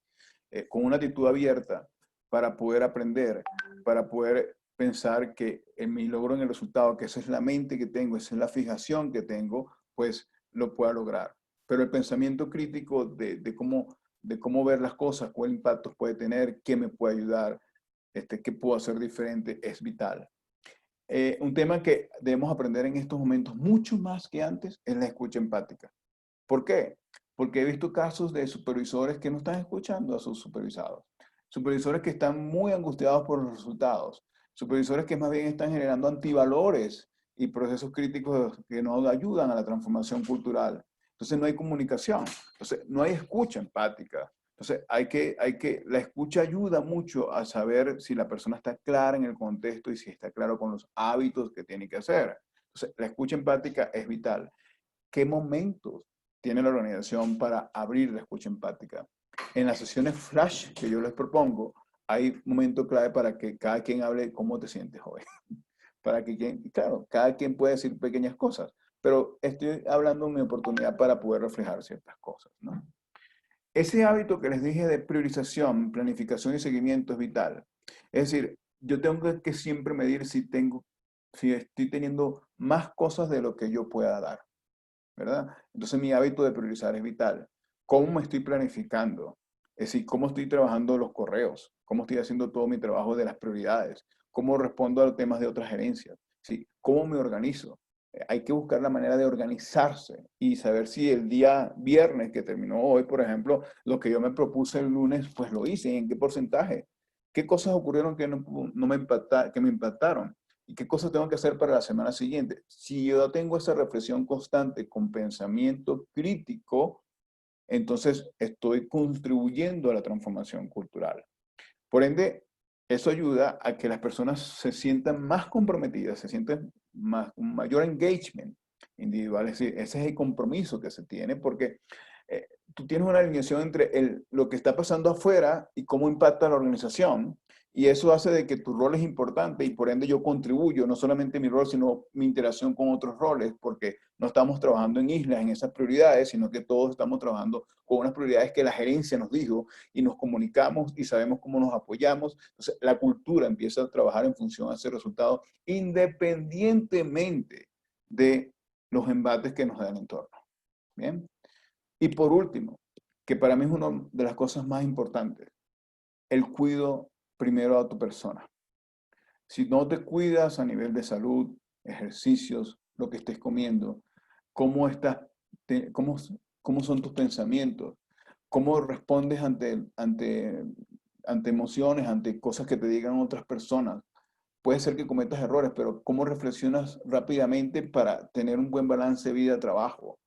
Con una actitud abierta para poder aprender, para poder pensar que en mi logro en el resultado, que esa es la mente que tengo, esa es la fijación que tengo, pues lo pueda lograr. Pero el pensamiento crítico de cómo ver las cosas, cuál impacto puede tener, qué me puede ayudar, qué puedo hacer diferente, es vital. Un tema que debemos aprender en estos momentos, mucho más que antes, es la escucha empática. ¿Por qué? Porque he visto casos de supervisores que no están escuchando a sus supervisados. Supervisores que están muy angustiados por los resultados. Supervisores que más bien están generando antivalores y procesos críticos que no ayudan a la transformación cultural. Entonces no hay comunicación. Entonces no hay escucha empática. Entonces la escucha ayuda mucho a saber si la persona está clara en el contexto y si está claro con los hábitos que tiene que hacer. Entonces la escucha empática es vital. ¿Qué momentos tiene la organización para abrir la escucha empática? En las sesiones flash que yo les propongo, hay momentos clave para que cada quien hable cómo te sientes hoy. Para que, claro, cada quien puede decir pequeñas cosas, pero estoy hablando de mi oportunidad para poder reflejar ciertas cosas, ¿no? Ese hábito que les dije de priorización, planificación y seguimiento es vital. Es decir, yo tengo que siempre medir si estoy teniendo más cosas de lo que yo pueda dar, ¿verdad? Entonces mi hábito de priorizar es vital. ¿Cómo me estoy planificando? Es decir, cómo estoy trabajando los correos, cómo estoy haciendo todo mi trabajo de las prioridades, cómo respondo a los temas de otras gerencias, ¿sí? Cómo me organizo. Hay que buscar la manera de organizarse y saber si el día viernes que terminó hoy, por ejemplo, lo que yo me propuse el lunes, pues lo hice, ¿en qué porcentaje? ¿Qué cosas ocurrieron que no me que me impactaron? ¿Y qué cosas tengo que hacer para la semana siguiente? Si yo tengo esa reflexión constante con pensamiento crítico, entonces estoy contribuyendo a la transformación cultural. Por ende, eso ayuda a que las personas se sientan más comprometidas, se sientan un mayor engagement individual. Es decir, ese es el compromiso que se tiene porque tú tienes una alineación entre lo que está pasando afuera y cómo impacta la organización. Y eso hace de que tu rol es importante y por ende yo contribuyo, no solamente mi rol, sino mi interacción con otros roles, porque no estamos trabajando en islas, en esas prioridades, sino que todos estamos trabajando con unas prioridades que la gerencia nos dijo y nos comunicamos y sabemos cómo nos apoyamos. Entonces, la cultura empieza a trabajar en función a ese resultado, independientemente de los embates que nos da el entorno. Bien. Y por último, que para mí es una de las cosas más importantes, el cuido primero a tu persona. Si no te cuidas a nivel de salud, ejercicios, lo que estés comiendo, cómo estás, cómo, cómo son tus pensamientos, cómo respondes ante emociones, ante cosas que te digan otras personas. Puede ser que cometas errores, pero cómo reflexionas rápidamente para tener un buen balance vida-trabajo.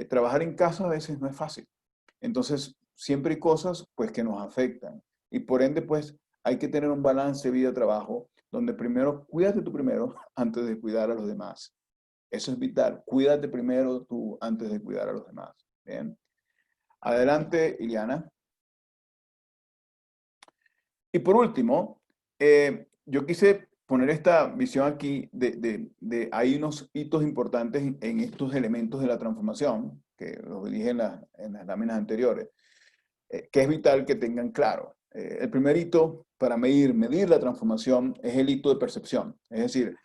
Trabajar en casa a veces no es fácil. Entonces, siempre hay cosas pues que nos afectan. Y por ende, pues hay que tener un balance vida-trabajo donde primero cuídate tú primero antes de cuidar a los demás. Eso es vital. Cuídate primero tú antes de cuidar a los demás. Bien. Adelante, Iliana. Y por último, yo quise poner esta visión aquí hay unos hitos importantes en estos elementos de la transformación, que los dije en las láminas anteriores, que es vital que tengan claro. El primer hito para medir la transformación es el hito de percepción. Es decir,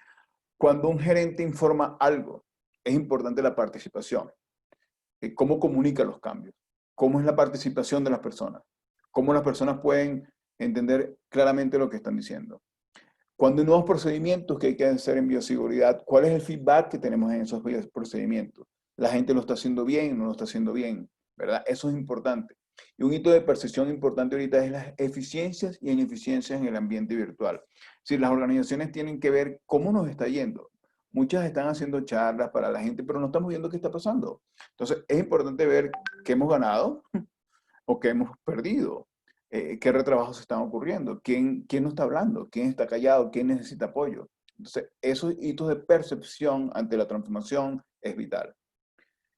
cuando un gerente informa algo, es importante la participación. ¿Cómo comunica los cambios? ¿Cómo es la participación de las personas? ¿Cómo las personas pueden entender claramente lo que están diciendo? Cuando hay nuevos procedimientos que hay que hacer en bioseguridad, ¿cuál es el feedback que tenemos en esos procedimientos? ¿La gente lo está haciendo bien o no lo está haciendo bien? ¿Verdad? Eso es importante. Y un hito de percepción importante ahorita es las eficiencias y ineficiencias en el ambiente virtual. Si las organizaciones tienen que ver cómo nos está yendo. Muchas están haciendo charlas para la gente, pero no estamos viendo qué está pasando. Entonces, es importante ver qué hemos ganado o qué hemos perdido, qué retrabajos están ocurriendo, quién no está hablando, quién está callado, quién necesita apoyo. Entonces, esos hitos de percepción ante la transformación es vital.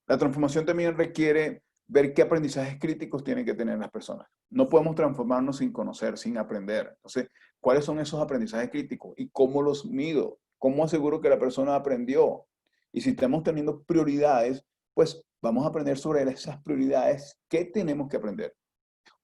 La transformación también requiere ver qué aprendizajes críticos tienen que tener las personas. No podemos transformarnos sin conocer, sin aprender. Entonces, ¿cuáles son esos aprendizajes críticos y cómo los mido? ¿Cómo aseguro que la persona aprendió? Y si estamos teniendo prioridades, pues vamos a aprender sobre esas prioridades. ¿Qué tenemos que aprender?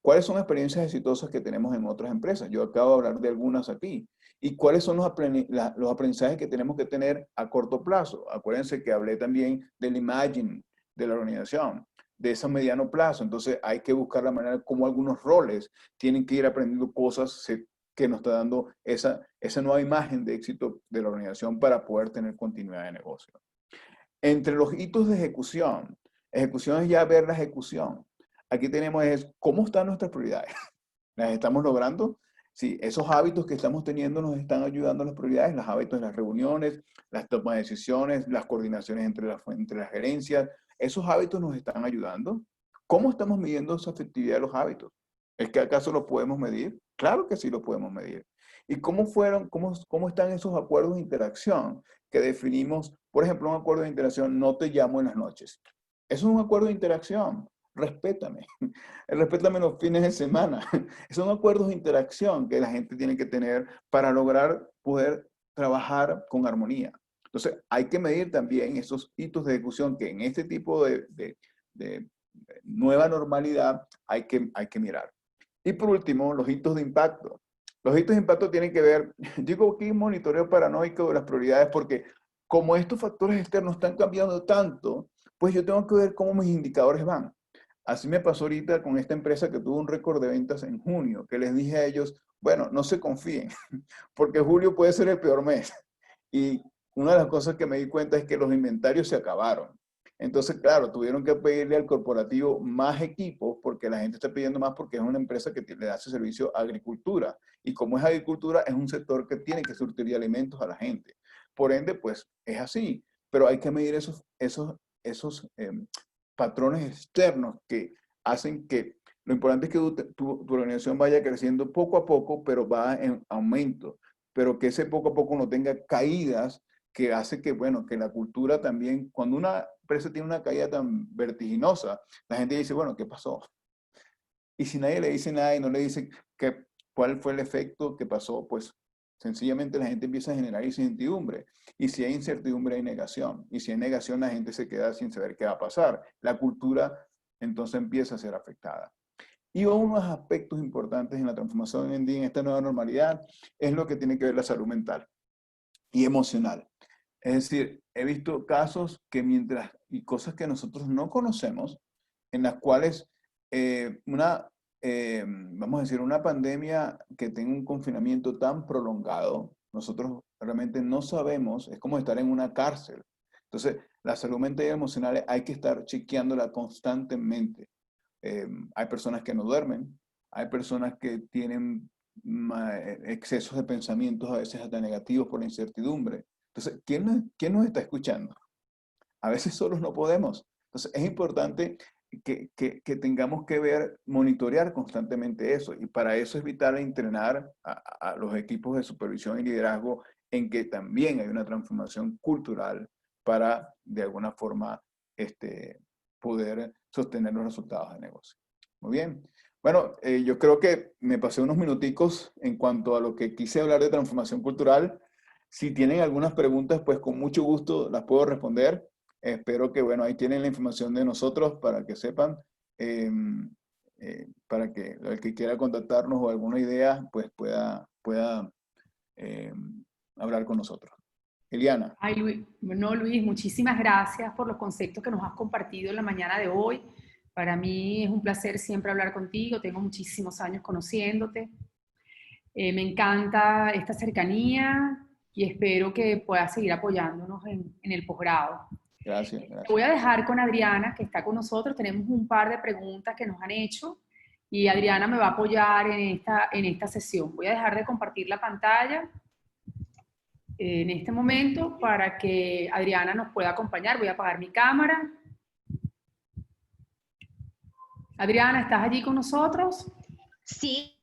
¿Cuáles son experiencias exitosas que tenemos en otras empresas? Yo acabo de hablar de algunas aquí. ¿Y cuáles son los aprendizajes que tenemos que tener a corto plazo? Acuérdense que hablé también del imagine de la organización, de ese mediano plazo. Entonces hay que buscar la manera como algunos roles tienen que ir aprendiendo cosas que nos está dando esa nueva imagen de éxito de la organización para poder tener continuidad de negocio. Entre los hitos de ejecución es ya ver la ejecución. Aquí tenemos cómo están nuestras prioridades. ¿Las estamos logrando? Sí, esos hábitos que estamos teniendo nos están ayudando a las prioridades, los hábitos de las reuniones, las tomas de decisiones, las coordinaciones entre las gerencias. ¿Esos hábitos nos están ayudando? ¿Cómo estamos midiendo esa efectividad de los hábitos? ¿Es que acaso lo podemos medir? Claro que sí lo podemos medir. ¿Y cómo están esos acuerdos de interacción que definimos? Por ejemplo, un acuerdo de interacción, no te llamo en las noches. Eso es un acuerdo de interacción. Respétame. Respétame los fines de semana. Son acuerdos de interacción que la gente tiene que tener para lograr poder trabajar con armonía. Entonces, hay que medir también esos hitos de ejecución que en este tipo de nueva normalidad hay que mirar. Y por último, los hitos de impacto. Los hitos de impacto tienen que ver, digo aquí monitoreo paranoico de las prioridades porque como estos factores externos están cambiando tanto, pues yo tengo que ver cómo mis indicadores van. Así me pasó ahorita con esta empresa que tuvo un récord de ventas en junio, que les dije a ellos, bueno, no se confíen, porque julio puede ser el peor mes. Y una de las cosas que me di cuenta es que los inventarios se acabaron. Entonces, claro, tuvieron que pedirle al corporativo más equipos porque la gente está pidiendo más porque es una empresa que le hace servicio a agricultura. Y como es agricultura, es un sector que tiene que surtir alimentos a la gente. Por ende, pues es así. Pero hay que medir esos patrones externos que hacen que lo importante es que tu organización vaya creciendo poco a poco, pero va en aumento. Pero que ese poco a poco no tenga caídas que hace que, bueno, que la cultura también, cuando una empresa tiene una caída tan vertiginosa, la gente dice, bueno, ¿qué pasó? Y si nadie le dice nada y no le dice cuál fue el efecto que pasó, pues sencillamente la gente empieza a generar incertidumbre. Y si hay incertidumbre, hay negación. Y si hay negación, la gente se queda sin saber qué va a pasar. La cultura entonces empieza a ser afectada. Y unos aspectos importantes en la transformación en esta nueva normalidad es lo que tiene que ver la salud mental y emocional. Es decir, he visto casos que y cosas que nosotros no conocemos, en las cuales vamos a decir, una pandemia que tenga un confinamiento tan prolongado, nosotros realmente no sabemos, es como estar en una cárcel. Entonces, la salud mental y emocional hay que estar chequeándola constantemente. Hay personas que no duermen, hay personas que tienen excesos de pensamientos a veces hasta negativos por la incertidumbre. Entonces, ¿quién nos está escuchando? A veces solos no podemos. Entonces, es importante que tengamos que monitorear constantemente eso. Y para eso es vital entrenar a los equipos de supervisión y liderazgo en que también hay una transformación cultural para, de alguna forma, poder sostener los resultados de negocio. Muy bien. Bueno, yo creo que me pasé unos minuticos en cuanto a lo que quise hablar de transformación cultural. Si tienen algunas preguntas, pues con mucho gusto las puedo responder. Espero que, bueno, ahí tienen la información de nosotros para que sepan, para que el que quiera contactarnos o alguna idea, pues pueda eh, hablar con nosotros. Eliana. Ay, Luis, no, Luis, muchísimas gracias por los conceptos que nos has compartido en la mañana de hoy. Para mí es un placer siempre hablar contigo. Tengo muchísimos años conociéndote. Me encanta esta cercanía y espero que puedas seguir apoyándonos en el posgrado. Gracias, Te voy gracias. a dejar con Adriana, que está con nosotros. Tenemos un par de preguntas que nos han hecho y Adriana me va a apoyar en esta sesión. Voy a dejar de compartir la pantalla en este momento para que Adriana nos pueda acompañar. Voy a apagar mi cámara. Adriana, ¿estás allí con nosotros? Sí,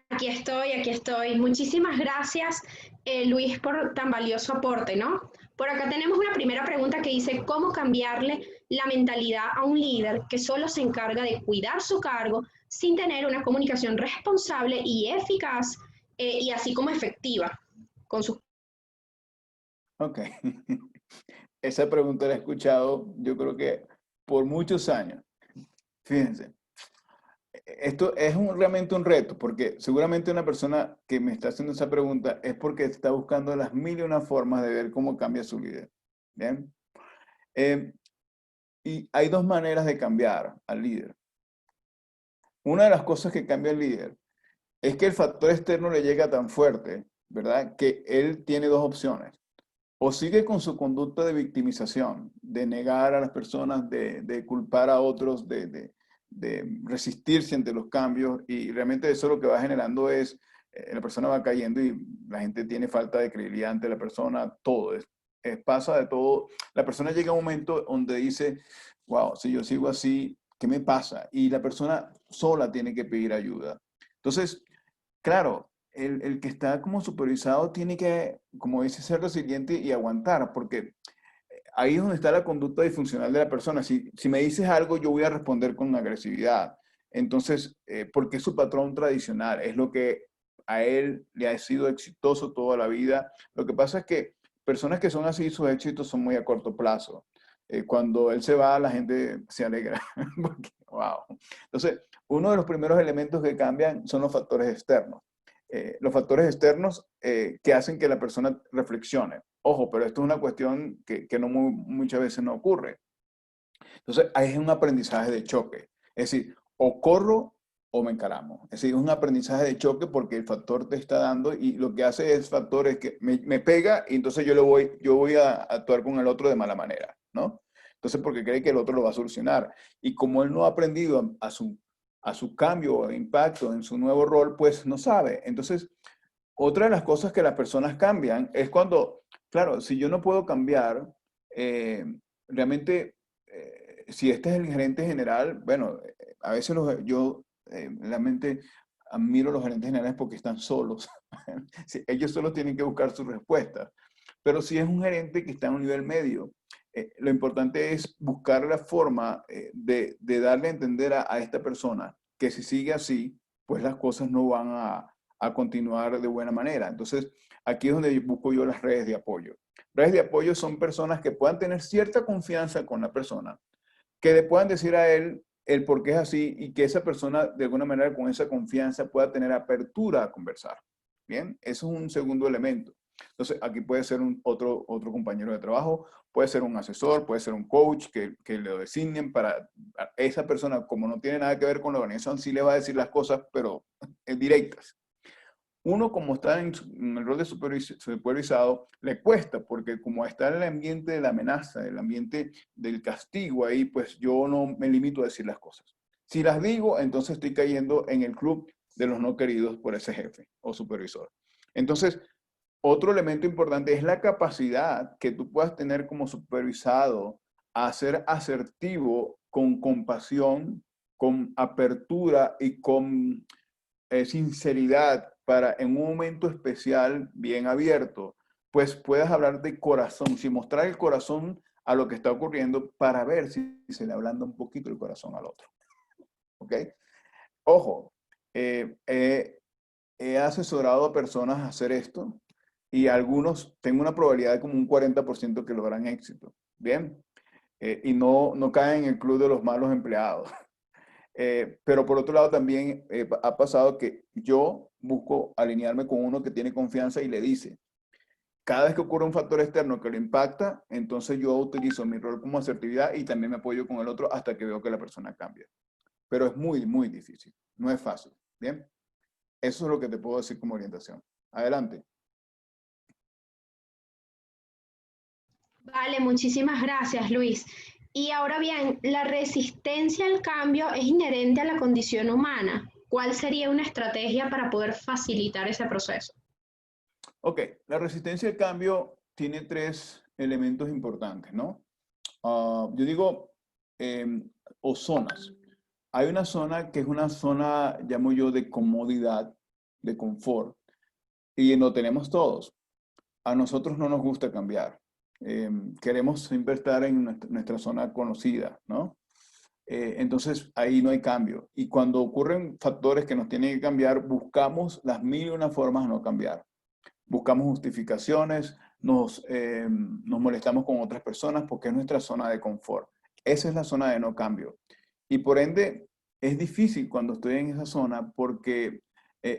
aquí estoy, aquí estoy. Muchísimas gracias, Luis, por tan valioso aporte, ¿no? Por acá tenemos una primera pregunta que dice, ¿cómo cambiarle la mentalidad a un líder que solo se encarga de cuidar su cargo sin tener una comunicación responsable y eficaz y así como efectiva con sus... Ok. Esa pregunta la he escuchado, yo creo que por muchos años. Fíjense, esto es realmente un reto, porque seguramente una persona que me está haciendo esa pregunta es porque está buscando las mil y una formas de ver cómo cambia su líder. ¿Bien? Y hay dos maneras de cambiar al líder. Una de las cosas que cambia al líder es que el factor externo le llega tan fuerte, ¿verdad? Que él tiene dos opciones. O sigue con su conducta de victimización, de negar a las personas, de culpar a otros, de resistirse ante los cambios, y realmente eso lo que va generando es, la persona va cayendo y la gente tiene falta de credibilidad ante la persona, todo, pasa de todo. La persona llega a un momento donde dice, wow, si yo sigo así, ¿qué me pasa? Y la persona sola tiene que pedir ayuda. Entonces, claro, el que está como supervisado tiene que, como dice, ser resiliente y aguantar, porque ahí es donde está la conducta disfuncional de la persona. Si me dices algo, yo voy a responder con agresividad. Entonces, porque es su patrón tradicional, es lo que a él le ha sido exitoso toda la vida. Lo que pasa es que personas que son así, sus éxitos son muy a corto plazo. Cuando él se va, la gente se alegra. Porque, wow. Entonces, uno de los primeros elementos que cambian son los factores externos. Los factores externos que hacen que la persona reflexione. Ojo, pero esto es una cuestión que no muchas veces no ocurre. Entonces, ahí es un aprendizaje de choque. Es decir, o corro o me encaramo. Es decir, es un aprendizaje de choque porque el factor te está dando y lo que hace es factor es que me pega y entonces yo voy a actuar con el otro de mala manera, ¿no? Entonces, porque cree que el otro lo va a solucionar. Y como él no ha aprendido a su cambio o impacto en su nuevo rol, pues no sabe. Entonces, otra de las cosas que las personas cambian es cuando, claro, si yo no puedo cambiar, realmente, si este es el gerente general, bueno, a veces yo realmente admiro a los gerentes generales porque están solos. Sí, ellos solo tienen que buscar sus respuestas. Pero si es un gerente que está en un nivel medio, lo importante es buscar la forma de darle a entender a esta persona que si sigue así, pues las cosas no van a continuar de buena manera. Entonces, aquí es donde busco yo las redes de apoyo. Redes de apoyo son personas que puedan tener cierta confianza con la persona, que le puedan decir a él el por qué es así y que esa persona, de alguna manera, con esa confianza pueda tener apertura a conversar. Bien, eso es un segundo elemento. Entonces, aquí puede ser otro compañero de trabajo, puede ser un asesor, puede ser un coach que lo designen para esa persona, como no tiene nada que ver con la organización, sí le va a decir las cosas, pero directas. Uno, como está en el rol de supervisado, le cuesta, porque como está en el ambiente de la amenaza, el ambiente del castigo ahí, pues yo no me limito a decir las cosas. Si las digo, entonces estoy cayendo en el club de los no queridos por ese jefe o supervisor. Entonces, otro elemento importante es la capacidad que tú puedas tener como supervisado a ser asertivo con compasión, con apertura y con sinceridad para en un momento especial bien abierto, pues puedas hablar de corazón, si mostrar el corazón a lo que está ocurriendo para ver si se le ablanda un poquito el corazón al otro. ¿Ok? Ojo, he asesorado a personas a hacer esto y algunos, tengo una probabilidad de como un 40% que logran éxito. Bien, y no caen en el club de los malos empleados. Pero por otro lado también ha pasado que yo busco alinearme con uno que tiene confianza y le dice, cada vez que ocurre un factor externo que lo impacta, entonces yo utilizo mi rol como asertividad y también me apoyo con el otro hasta que veo que la persona cambia. Pero es muy, muy difícil. No es fácil. Bien, eso es lo que te puedo decir como orientación. Adelante. Vale, muchísimas gracias, Luis. Y ahora bien, la resistencia al cambio es inherente a la condición humana. ¿Cuál sería una estrategia para poder facilitar ese proceso? Ok, la resistencia al cambio tiene tres elementos importantes, ¿no? Yo digo, o zonas. Hay una zona que es una zona, llamo yo, de comodidad, de confort, y lo tenemos todos. A nosotros no nos gusta cambiar. Queremos siempre estar en nuestra zona conocida, ¿no? Entonces ahí no hay cambio. Y cuando ocurren factores que nos tienen que cambiar, buscamos las mil y una formas de no cambiar. Buscamos justificaciones, nos molestamos con otras personas porque es nuestra zona de confort. Esa es la zona de no cambio. Y por ende, es difícil cuando estoy en esa zona porque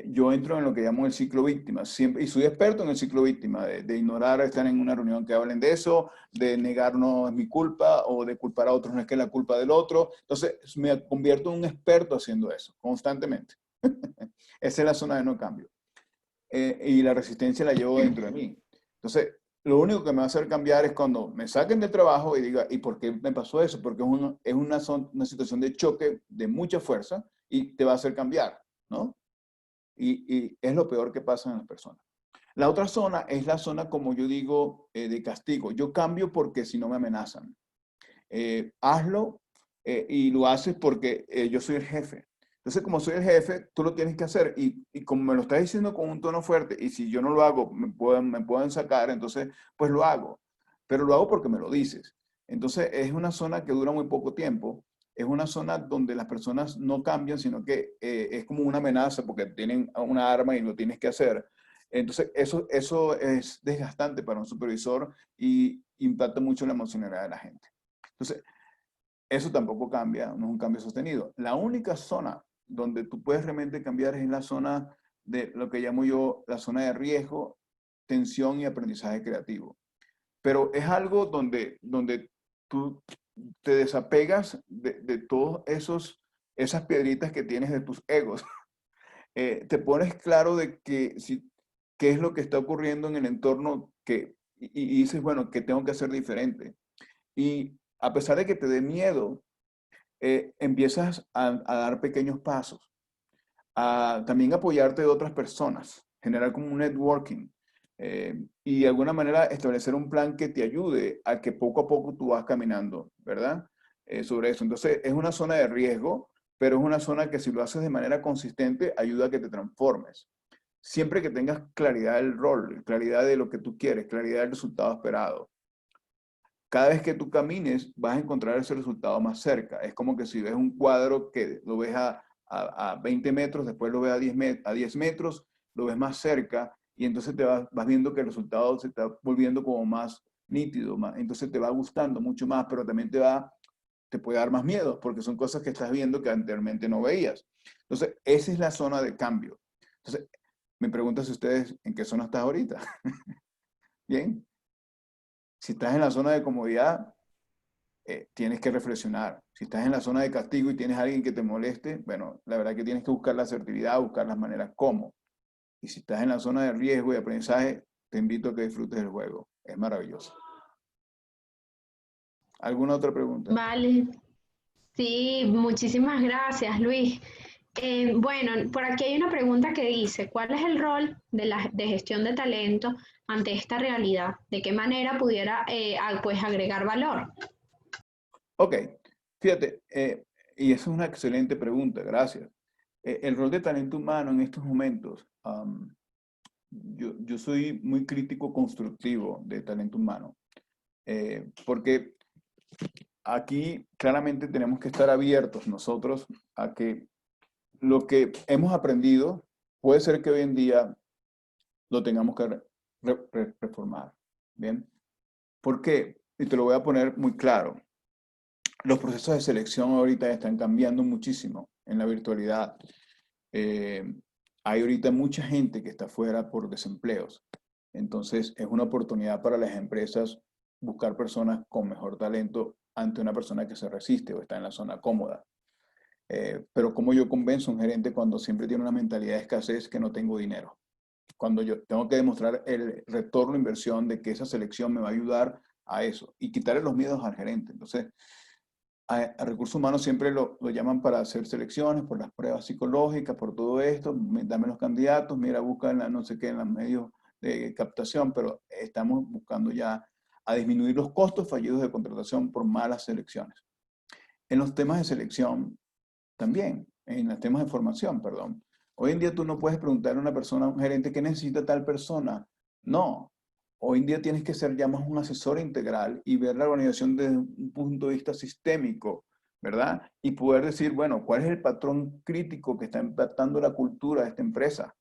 yo entro en lo que llamo el ciclo víctima. Siempre, y soy experto en el ciclo víctima, de ignorar estar en una reunión que hablen de eso, de negar no es mi culpa o de culpar a otros no es que es la culpa del otro. Entonces, me convierto en un experto haciendo eso constantemente. Esa es la zona de no cambio. Y la resistencia la llevo dentro de mí. Entonces, lo único que me va a hacer cambiar es cuando me saquen del trabajo y diga, ¿y por qué me pasó eso? Porque es una situación de choque de mucha fuerza y te va a hacer cambiar, ¿no? Y es lo peor que pasa en las personas. La otra zona es la zona, como yo digo, de castigo. Yo cambio porque si no me amenazan. Hazlo y lo haces porque yo soy el jefe. Entonces, como soy el jefe, tú lo tienes que hacer. Y como me lo estás diciendo con un tono fuerte, y si yo no lo hago, me pueden sacar, entonces, pues lo hago. Pero lo hago porque me lo dices. Entonces, es una zona que dura muy poco tiempo es una zona donde las personas no cambian, sino que es como una amenaza porque tienen una arma y lo tienes que hacer. Entonces, eso es desgastante para un supervisor y impacta mucho la emocionalidad de la gente. Entonces, eso tampoco cambia, no es un cambio sostenido. La única zona donde tú puedes realmente cambiar es en la zona de lo que llamo yo la zona de riesgo, tensión y aprendizaje creativo. Pero es algo donde tú te desapegas de todos esas piedritas que tienes de tus egos. Te pones claro de que qué es lo que está ocurriendo en el entorno y dices, bueno, ¿qué tengo que hacer diferente? Y a pesar de que te dé miedo, empiezas a dar pequeños pasos, a también apoyarte de otras personas, generar como un networking y de alguna manera establecer un plan que te ayude a que poco a poco tú vas caminando, ¿verdad? Sobre eso. Entonces, es una zona de riesgo, pero es una zona que si lo haces de manera consistente, ayuda a que te transformes. Siempre que tengas claridad del rol, claridad de lo que tú quieres, claridad del resultado esperado. Cada vez que tú camines, vas a encontrar ese resultado más cerca. Es como que si ves un cuadro que lo ves a 20 metros, después lo ves a 10 metros, lo ves más cerca y entonces vas viendo que el resultado se está volviendo como más nítido, entonces te va gustando mucho más, pero también te puede dar más miedo porque son cosas que estás viendo que anteriormente no veías. Entonces, esa es la zona de cambio. Entonces, me preguntas ustedes en qué zona estás ahorita. Bien, si estás en la zona de comodidad, tienes que reflexionar. Si estás en la zona de castigo y tienes a alguien que te moleste, bueno, la verdad que tienes que buscar la asertividad, buscar las maneras cómo. Y si estás en la zona de riesgo y aprendizaje, te invito a que disfrutes del juego. Es maravilloso. ¿Alguna otra pregunta? Vale, sí, muchísimas gracias, Luis. Bueno, por aquí hay una pregunta que dice, ¿cuál es el rol de gestión de talento ante esta realidad? ¿De qué manera pudiera pues agregar valor? Ok, fíjate, y esa es una excelente pregunta, gracias. El rol de talento humano en estos momentos, yo soy muy crítico constructivo de talento humano, porque aquí claramente tenemos que estar abiertos nosotros a que lo que hemos aprendido puede ser que hoy en día lo tengamos que reformar. ¿Bien? ¿Por qué? Y te lo voy a poner muy claro. Los procesos de selección ahorita están cambiando muchísimo en la virtualidad. Eh, Hay ahorita mucha gente que está fuera por desempleos. Entonces, es una oportunidad para las empresas buscar personas con mejor talento ante una persona que se resiste o está en la zona cómoda. Pero ¿cómo yo convenzo a un gerente cuando siempre tiene una mentalidad de escasez que no tengo dinero? Cuando yo tengo que demostrar el retorno de inversión de que esa selección me va a ayudar a eso y quitarle los miedos al gerente. Entonces, a recursos humanos siempre lo llaman para hacer selecciones, por las pruebas psicológicas, por todo esto, dame los candidatos, mira, busca en la, no sé qué, en los medios de captación, pero estamos buscando ya a disminuir los costos fallidos de contratación por malas selecciones. En los temas de selección también, en los temas de formación, perdón. Hoy en día tú no puedes preguntarle a una persona, a un gerente, ¿qué necesita tal persona? No. Hoy en día tienes que ser ya más un asesor integral y ver la organización desde un punto de vista sistémico, ¿verdad? Y poder decir, bueno, ¿cuál es el patrón crítico que está impactando la cultura de esta empresa?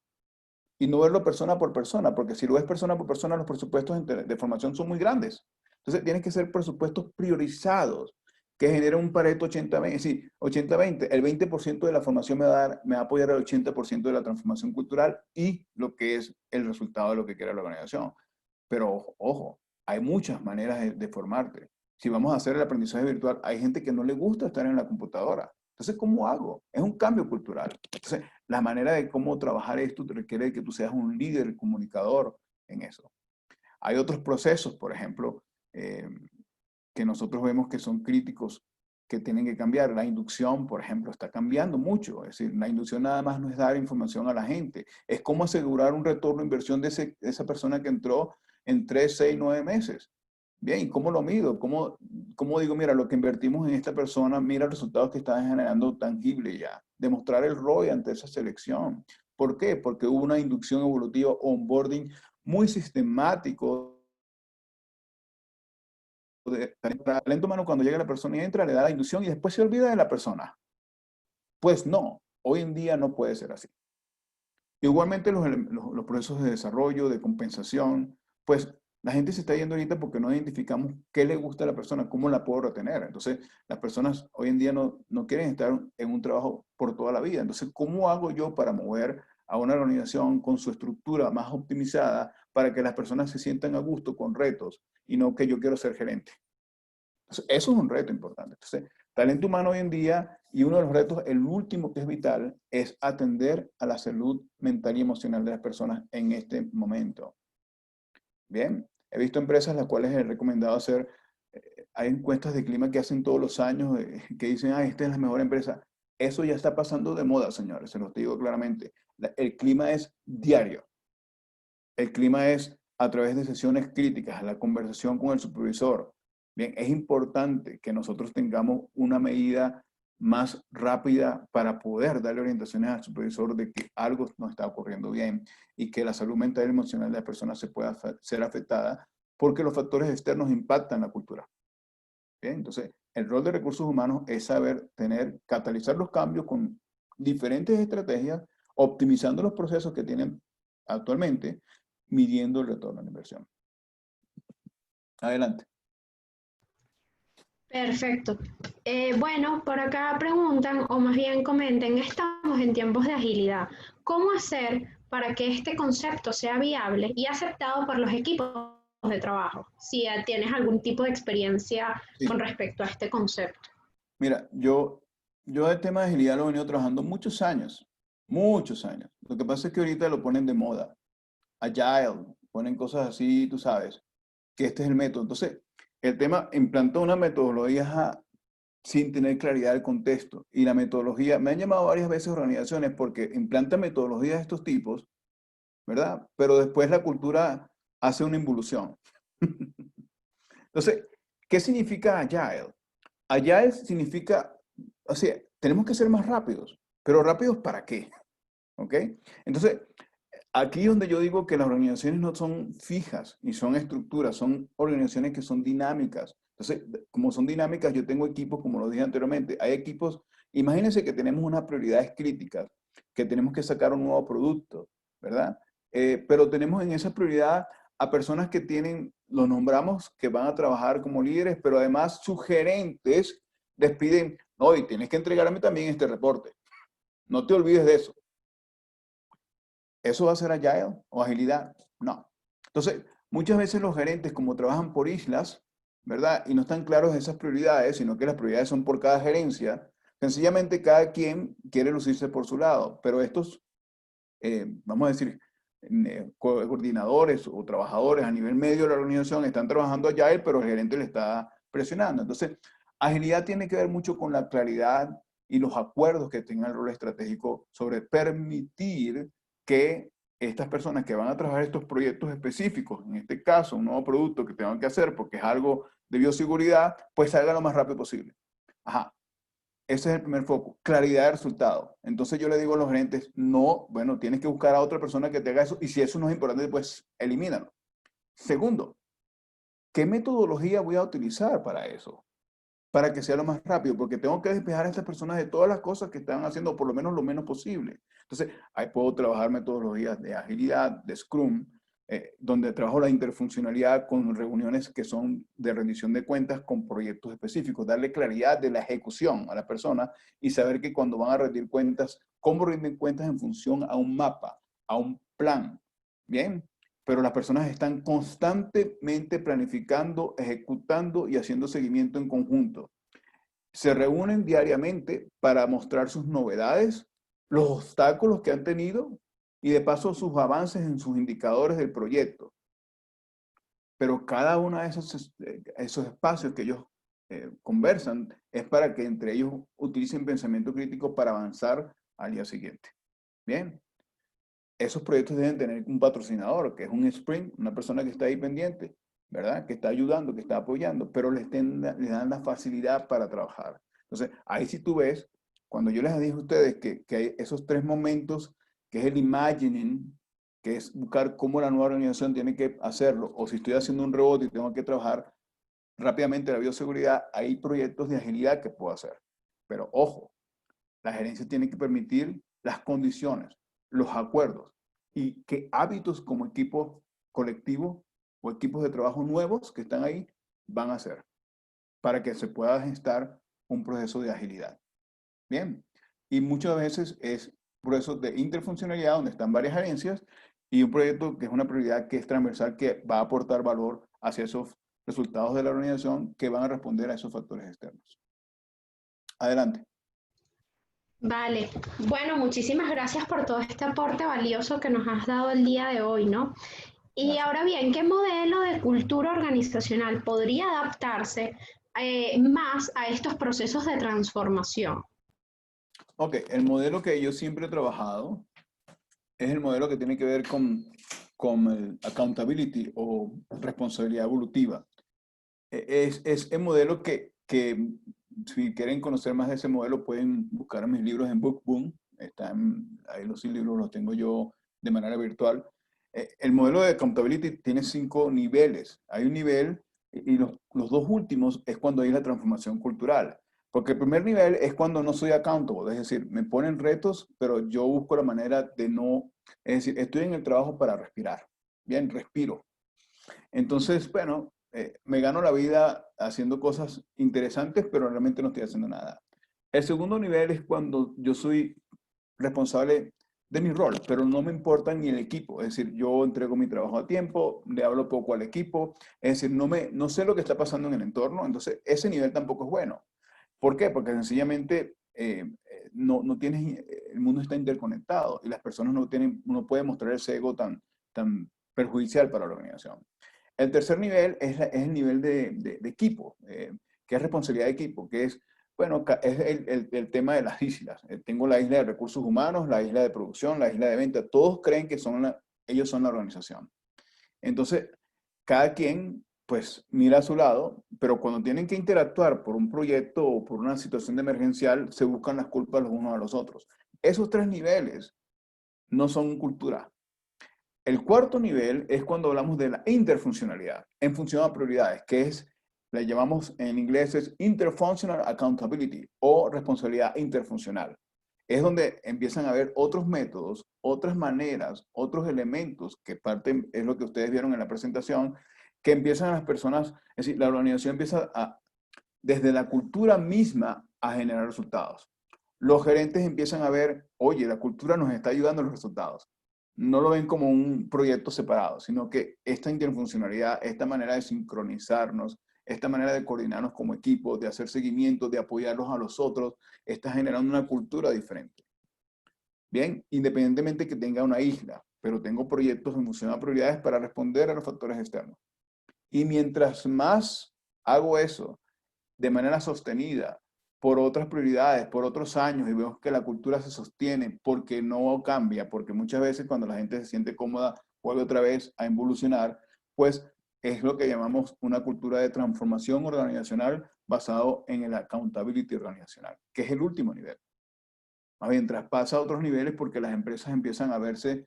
Y no verlo persona por persona, porque si lo ves persona por persona, los presupuestos de formación son muy grandes. Entonces, tienen que ser presupuestos priorizados, que generen un Pareto 80-20. Sí, 80-20. El 20% de la formación me va a apoyar el 80% de la transformación cultural y lo que es el resultado de lo que quiere la organización. Pero ojo, hay muchas maneras de formarte. Si vamos a hacer el aprendizaje virtual, hay gente que no le gusta estar en la computadora. Entonces, ¿cómo hago? Es un cambio cultural. Entonces, la manera de cómo trabajar esto te requiere que tú seas un líder comunicador en eso. Hay otros procesos, por ejemplo, que nosotros vemos que son críticos, que tienen que cambiar. La inducción, por ejemplo, está cambiando mucho. Es decir, la inducción nada más no es dar información a la gente, es cómo asegurar un retorno de inversión de esa persona que entró en 3, 6, 9 meses. Bien, ¿y cómo lo mido? ¿Cómo digo, mira, lo que invertimos en esta persona, mira los resultados que está generando tangible ya? Demostrar el ROI ante esa selección. ¿Por qué? Porque hubo una inducción evolutiva, onboarding muy sistemático de talento humano, cuando llega la persona y entra, le da la inducción y después se olvida de la persona. Pues no, hoy en día no puede ser así. Igualmente los procesos de desarrollo, de compensación, pues la gente se está yendo ahorita porque no identificamos qué le gusta a la persona, cómo la puedo retener. Entonces, las personas hoy en día no quieren estar en un trabajo por toda la vida. Entonces, ¿cómo hago yo para mover a una organización con su estructura más optimizada para que las personas se sientan a gusto con retos y no que yo quiero ser gerente? Entonces, eso es un reto importante. Entonces, talento humano hoy en día, y uno de los retos, el último que es vital, es atender a la salud mental y emocional de las personas en este momento. Bien, he visto empresas las cuales he recomendado hacer, hay encuestas de clima que hacen todos los años, que dicen, ah, esta es la mejor empresa. Eso ya está pasando de moda, señores, se los digo claramente. El clima es diario. El clima es a través de sesiones críticas, la conversación con el supervisor. Bien, es importante que nosotros tengamos una medida más rápida para poder darle orientaciones al supervisor de que algo no está ocurriendo bien y que la salud mental y emocional de las personas se pueda ser afectada porque los factores externos impactan la cultura. Bien, entonces, el rol de recursos humanos es saber catalizar los cambios con diferentes estrategias, optimizando los procesos que tienen actualmente, midiendo el retorno a la inversión. Adelante. Perfecto. Bueno, por acá preguntan, o más bien comenten, estamos en tiempos de agilidad. ¿Cómo hacer para que este concepto sea viable y aceptado por los equipos de trabajo? Si tienes algún tipo de experiencia Sí. con respecto a este concepto. Mira, yo el tema de agilidad lo he venido trabajando muchos años, muchos años. Lo que pasa es que ahorita lo ponen de moda. Agile, ponen cosas así, tú sabes, que este es el método. Entonces, el tema implantó una metodología sin tener claridad del contexto. Y la metodología, me han llamado varias veces organizaciones porque implantan metodologías de estos tipos, ¿verdad? Pero después la cultura hace una involución. Entonces, ¿qué significa Agile? Agile significa, o sea, tenemos que ser más rápidos, pero rápidos ¿para qué? ¿Ok? Entonces, aquí es donde yo digo que las organizaciones no son fijas ni son estructuras, son organizaciones que son dinámicas. Entonces, como son dinámicas, yo tengo equipos, como lo dije anteriormente, hay equipos, imagínense que tenemos unas prioridades críticas, que tenemos que sacar un nuevo producto, ¿verdad? Pero tenemos en esa prioridad a personas que tienen, los nombramos, que van a trabajar como líderes, pero además sus gerentes les piden, no, y tienes que entregarme también este reporte. No te olvides de eso. ¿Eso va a ser agile o agilidad? No. Entonces, muchas veces los gerentes, como trabajan por islas, ¿verdad? Y no están claros esas prioridades, sino que las prioridades son por cada gerencia, sencillamente cada quien quiere lucirse por su lado, pero estos, vamos a decir, coordinadores o trabajadores a nivel medio de la organización están trabajando agile, pero el gerente le está presionando. Entonces, agilidad tiene que ver mucho con la claridad y los acuerdos que tengan el rol estratégico sobre permitir que estas personas que van a trabajar estos proyectos específicos, en este caso un nuevo producto que tengan que hacer porque es algo de bioseguridad, pues salga lo más rápido posible. Ajá, ese es el primer foco, claridad de resultado. Entonces yo le digo a los gerentes, no, bueno, tienes que buscar a otra persona que te haga eso y si eso no es importante, pues elimínalo. Segundo, ¿qué metodología voy a utilizar para eso? Para que sea lo más rápido, porque tengo que despejar a estas personas de todas las cosas que están haciendo, por lo menos lo menos posible. Entonces, ahí puedo trabajar metodologías de agilidad, de Scrum, donde trabajo la interfuncionalidad con reuniones que son de rendición de cuentas con proyectos específicos, darle claridad de la ejecución a la persona y saber que cuando van a rendir cuentas, cómo rinden cuentas en función a un mapa, a un plan. Bien, pero las personas están constantemente planificando, ejecutando y haciendo seguimiento en conjunto. Se reúnen diariamente para mostrar sus novedades, los obstáculos que han tenido y de paso sus avances en sus indicadores del proyecto. Pero cada uno de esos espacios que ellos conversan es para que entre ellos utilicen pensamiento crítico para avanzar al día siguiente. Bien. Esos proyectos deben tener un patrocinador, que es un sprint, una persona que está ahí pendiente, ¿verdad? Que está ayudando, que está apoyando, pero les dan la facilidad para trabajar. Entonces, ahí sí tú ves, cuando yo les dije a ustedes que hay esos tres momentos, que es el imagining, que es buscar cómo la nueva organización tiene que hacerlo, o si estoy haciendo un robot y tengo que trabajar, rápidamente la bioseguridad, hay proyectos de agilidad que puedo hacer. Pero ojo, la gerencia tiene que permitir las condiciones, los acuerdos y qué hábitos como equipo colectivo o equipos de trabajo nuevos que están ahí van a hacer para que se pueda gestar un proceso de agilidad. Bien, y muchas veces es procesos de interfuncionalidad donde están varias gerencias y un proyecto que es una prioridad que es transversal que va a aportar valor hacia esos resultados de la organización que van a responder a esos factores externos. Adelante. Vale, bueno, muchísimas gracias por todo este aporte valioso que nos has dado el día de hoy, ¿no? Y Gracias. ahora bien, ¿qué modelo de cultura organizacional podría adaptarse más a estos procesos de transformación? Ok, el modelo que yo siempre he trabajado es el modelo que tiene que ver con el accountability o responsabilidad evolutiva. Es el modelo que, si quieren conocer más de ese modelo, pueden buscar mis libros en BookBoom. Ahí los libros los tengo yo de manera virtual. El modelo de accountability tiene 5 niveles. Hay un nivel, y los dos últimos es cuando hay la transformación cultural. Porque el primer nivel es cuando no soy accountable, es decir, me ponen retos, pero yo busco la manera de no, es decir, estoy en el trabajo para respirar. Bien, respiro. Entonces, bueno, me gano la vida haciendo cosas interesantes, pero realmente no estoy haciendo nada. El segundo nivel es cuando yo soy responsable de mi rol, pero no me importa ni el equipo. Es decir, yo entrego mi trabajo a tiempo, le hablo poco al equipo, es decir, no sé lo que está pasando en el entorno, entonces ese nivel tampoco es bueno. ¿Por qué? Porque sencillamente no tienes, el mundo está interconectado y las personas no pueden mostrar ese ego tan perjudicial para la organización. El tercer nivel es el nivel de equipo, que es responsabilidad de equipo, que es, bueno, es el tema de las islas. Tengo la isla de recursos humanos, la isla de producción, la isla de venta. Todos creen que ellos son la organización. Entonces, cada quien, pues, mira a su lado, pero cuando tienen que interactuar por un proyecto o por una situación de emergencial, se buscan las culpas los unos a los otros. Esos 3 niveles no son cultura. El cuarto nivel es cuando hablamos de la interfuncionalidad en función a prioridades, que es, le llamamos en inglés, es interfunctional accountability o responsabilidad interfuncional. Es donde empiezan a haber otros métodos, otras maneras, otros elementos, que parte es lo que ustedes vieron en la presentación, que empiezan las personas, es decir, la organización empieza desde la cultura misma a generar resultados. Los gerentes empiezan a ver, oye, la cultura nos está ayudando a los resultados. No lo ven como un proyecto separado, sino que esta interfuncionalidad, esta manera de sincronizarnos, esta manera de coordinarnos como equipo, de hacer seguimiento, de apoyarlos a los otros, está generando una cultura diferente. Bien, independientemente que tenga una isla, pero tengo proyectos en función a prioridades para responder a los factores externos. Y mientras más hago eso de manera sostenida, por otras prioridades, por otros años, y vemos que la cultura se sostiene porque no cambia, porque muchas veces cuando la gente se siente cómoda, vuelve otra vez a involucionar, pues es lo que llamamos una cultura de transformación organizacional basado en el accountability organizacional, que es el último nivel. Más bien, traspasa a otros niveles porque las empresas empiezan a verse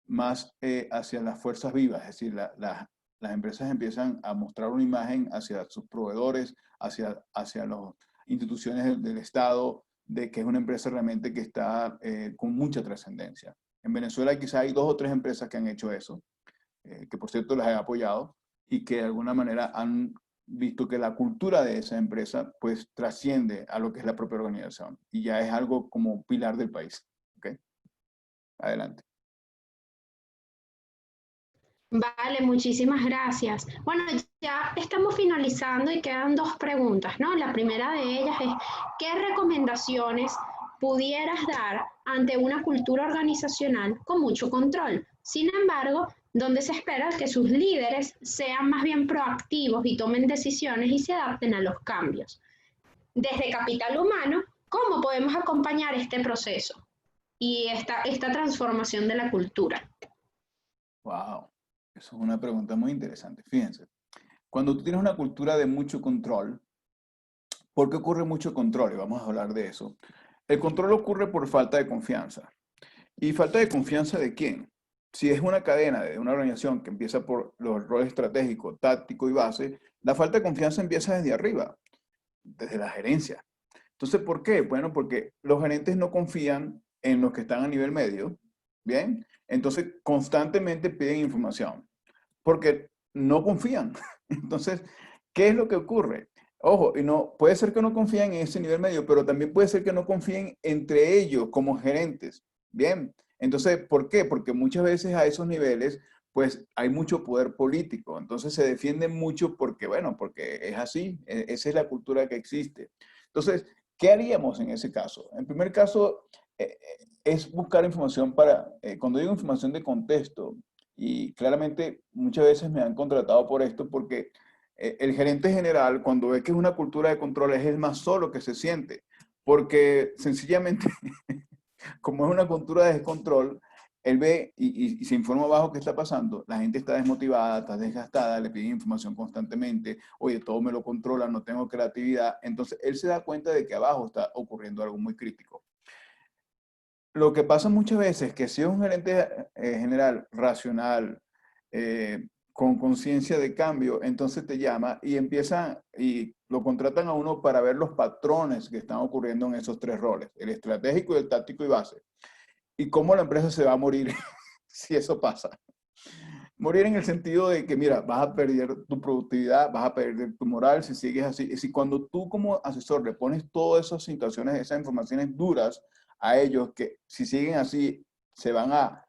más hacia las fuerzas vivas, es decir, las empresas empiezan a mostrar una imagen hacia sus proveedores, hacia las instituciones del Estado, de que es una empresa realmente que está con mucha trascendencia. En Venezuela quizá hay 2 o 3 empresas que han hecho eso, que por cierto las he apoyado, y que de alguna manera han visto que la cultura de esa empresa pues trasciende a lo que es la propia organización y ya es algo como pilar del país. ¿Okay? Adelante. Vale, muchísimas gracias. Bueno, ya estamos finalizando y quedan 2 preguntas, ¿no? La primera de ellas es, ¿qué recomendaciones pudieras dar ante una cultura organizacional con mucho control? Sin embargo, donde se espera que sus líderes sean más bien proactivos y tomen decisiones y se adapten a los cambios. Desde capital humano, ¿cómo podemos acompañar este proceso y esta transformación de la cultura? Wow, eso es una pregunta muy interesante. Fíjense, cuando tú tienes una cultura de mucho control, ¿por qué ocurre mucho control? Y vamos a hablar de eso. El control ocurre por falta de confianza. ¿Y falta de confianza de quién? si es una cadena de una organización que empieza por los roles estratégicos, táctico y base, la falta de confianza empieza desde arriba, desde la gerencia. Entonces, ¿por qué? Bueno, porque los gerentes no confían en los que están a nivel medio, ¿bien? Entonces, constantemente piden información, porque no confían. Entonces, ¿qué es lo que ocurre? Ojo, y no, puede ser que no confíen en ese nivel medio, pero también puede ser que no confíen entre ellos como gerentes. Bien, entonces, ¿por qué? Porque muchas veces a esos niveles, pues hay mucho poder político. Entonces se defienden mucho porque, bueno, porque es así, esa es la cultura que existe. Entonces, ¿qué haríamos en ese caso? En primer caso, es buscar información para, cuando digo información de contexto, y claramente muchas veces me han contratado por esto porque el gerente general, cuando ve que es una cultura de control, es el más solo que se siente. Porque sencillamente, como es una cultura de descontrol, él ve y se informa abajo qué está pasando. La gente está desmotivada, está desgastada, le piden información constantemente. Oye, todo me lo controla, no tengo creatividad. Entonces, él se da cuenta de que abajo está ocurriendo algo muy crítico. Lo que pasa muchas veces es que si es un gerente general racional, con conciencia de cambio, entonces te llama y empiezan y lo contratan a uno para ver los patrones que están ocurriendo en esos tres roles, el estratégico, el táctico y base. Y cómo la empresa se va a morir si eso pasa. Morir en el sentido de que, mira, vas a perder tu productividad, vas a perder tu moral si sigues así. Y si cuando tú como asesor le pones todas esas situaciones, esas informaciones duras a ellos, que si siguen así, se van a,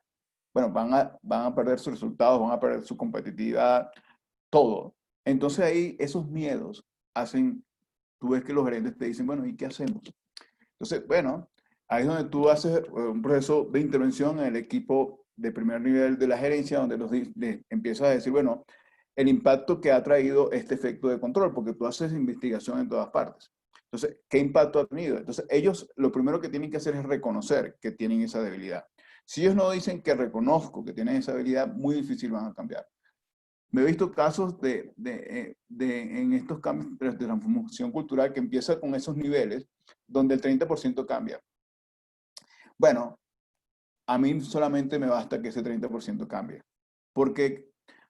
bueno, van a perder sus resultados, van a perder su competitividad, todo. Entonces ahí esos miedos hacen, tú ves que los gerentes te dicen, bueno, ¿y qué hacemos? Entonces, bueno, ahí es donde tú haces un proceso de intervención en el equipo de primer nivel de la gerencia, donde empiezas a decir, bueno, el impacto que ha traído este efecto de control, porque tú haces investigación en todas partes. Entonces, ¿qué impacto ha tenido? Entonces, ellos lo primero que tienen que hacer es reconocer que tienen esa debilidad. Si ellos no dicen que reconozco que tienen esa debilidad, muy difícil van a cambiar. Me he visto casos en estos cambios de transformación cultural que empieza con esos niveles donde el 30% cambia. Bueno, a mí solamente me basta que ese 30% cambie. Porque,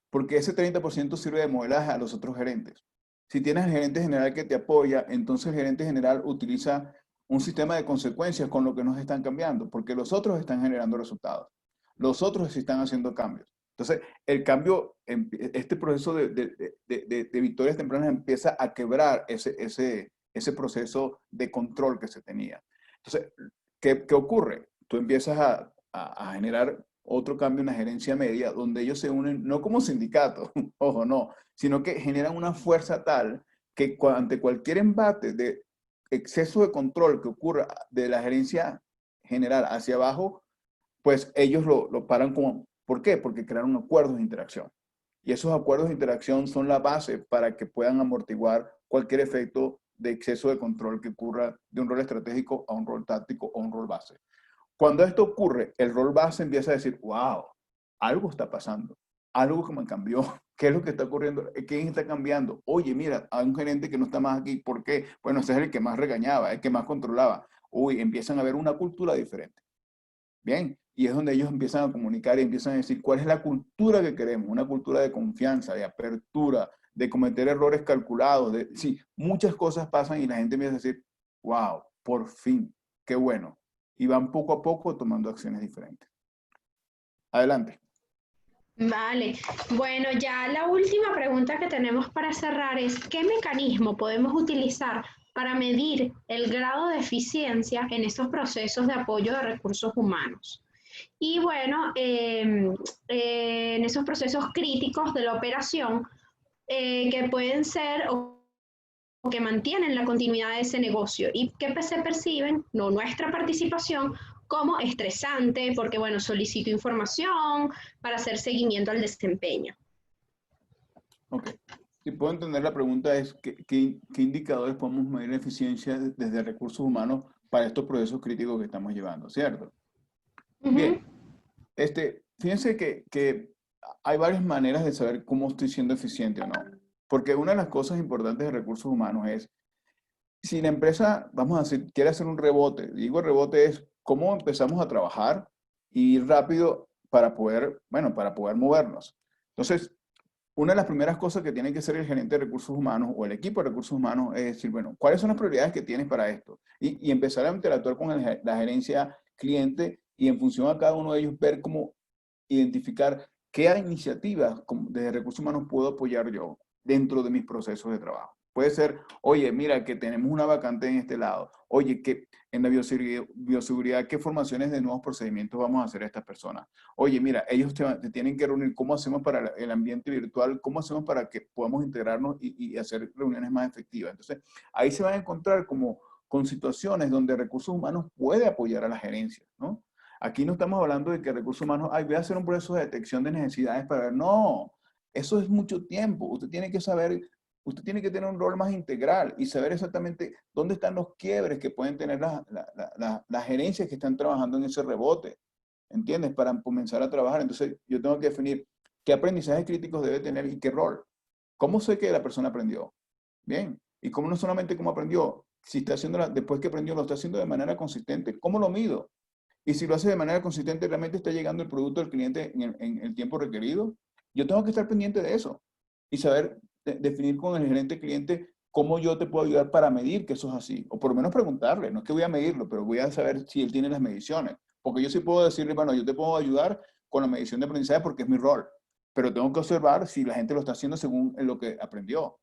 porque ese 30% sirve de modelaje a los otros gerentes. Si tienes el gerente general que te apoya, entonces el gerente general utiliza un sistema de consecuencias con lo que nos están cambiando, porque los otros están generando resultados. Los otros sí están haciendo cambios. Entonces, el cambio, este proceso de victorias tempranas empieza a quebrar ese proceso de control que se tenía. Entonces, ¿qué ocurre? Tú empiezas a generar otro cambio en la gerencia media, donde ellos se unen, no como sindicato, ojo, no, sino que generan una fuerza tal que ante cualquier embate de exceso de control que ocurra de la gerencia general hacia abajo, pues ellos lo paran como, ¿por qué? Porque crearon acuerdos de interacción. Y esos acuerdos de interacción son la base para que puedan amortiguar cualquier efecto de exceso de control que ocurra de un rol estratégico a un rol táctico o un rol base. Cuando esto ocurre, el rol base empieza a decir, wow, algo está pasando, algo que me cambió, ¿qué es lo que está ocurriendo? ¿Quién está cambiando? Oye, mira, hay un gerente que no está más aquí, ¿por qué? Bueno, ese es el que más regañaba, el que más controlaba. Uy, empiezan a ver una cultura diferente. Bien, y es donde ellos empiezan a comunicar y empiezan a decir cuál es la cultura que queremos, una cultura de confianza, de apertura, de cometer errores calculados, sí, muchas cosas pasan y la gente empieza a decir, wow, por fin, qué bueno. Y van poco a poco tomando acciones diferentes. Adelante. Vale, bueno, ya la última pregunta que tenemos para cerrar es, ¿qué mecanismo podemos utilizar para medir el grado de eficiencia en estos procesos de apoyo de recursos humanos? Y bueno, en esos procesos críticos de la operación que pueden ser o que mantienen la continuidad de ese negocio y que se perciben, no nuestra participación, como estresante, porque bueno, solicito información para hacer seguimiento al desempeño. Ok. Si puedo entender la pregunta es, ¿qué indicadores podemos medir la eficiencia desde recursos humanos para estos procesos críticos que estamos llevando, ¿cierto? Bien, fíjense que hay varias maneras de saber cómo estoy siendo eficiente o no. Porque una de las cosas importantes de recursos humanos es, si la empresa, vamos a decir, quiere hacer un rebote, digo rebote es cómo empezamos a trabajar y ir rápido para poder, bueno, para poder movernos. Entonces, una de las primeras cosas que tiene que hacer el gerente de recursos humanos o el equipo de recursos humanos es decir, bueno, ¿cuáles son las prioridades que tienes para esto? Y empezar a interactuar con la gerencia cliente y en función a cada uno de ellos ver cómo identificar qué iniciativas desde recursos humanos puedo apoyar yo dentro de mis procesos de trabajo. Puede ser, oye, mira que tenemos una vacante en este lado. Oye, que en la bioseguridad, ¿qué formaciones de nuevos procedimientos vamos a hacer a estas personas? Oye, mira, ellos te tienen que reunir. ¿Cómo hacemos para el ambiente virtual? ¿Cómo hacemos para que podamos integrarnos y hacer reuniones más efectivas? Entonces, ahí se van a encontrar como con situaciones donde recursos humanos puede apoyar a la gerencia, ¿no? Aquí no estamos hablando de que recursos humanos, ay, voy a hacer un proceso de detección de necesidades para ver. No, eso es mucho tiempo. Usted tiene que saber, usted tiene que tener un rol más integral y saber exactamente dónde están los quiebres que pueden tener las gerencias que están trabajando en ese rebote, ¿entiendes? Para comenzar a trabajar. Entonces, yo tengo que definir qué aprendizajes críticos debe tener y qué rol. ¿Cómo sé que la persona aprendió? Bien. Y cómo no solamente cómo aprendió, si está haciendo, después que aprendió, lo está haciendo de manera consistente. ¿Cómo lo mido? Y si lo hace de manera consistente, realmente está llegando el producto al cliente en el tiempo requerido. Yo tengo que estar pendiente de eso y saber definir con el gerente cliente cómo yo te puedo ayudar para medir que eso es así. O por lo menos preguntarle, no es que voy a medirlo, pero voy a saber si él tiene las mediciones. Porque yo sí puedo decirle, bueno, yo te puedo ayudar con la medición de aprendizaje porque es mi rol. Pero tengo que observar si la gente lo está haciendo según lo que aprendió.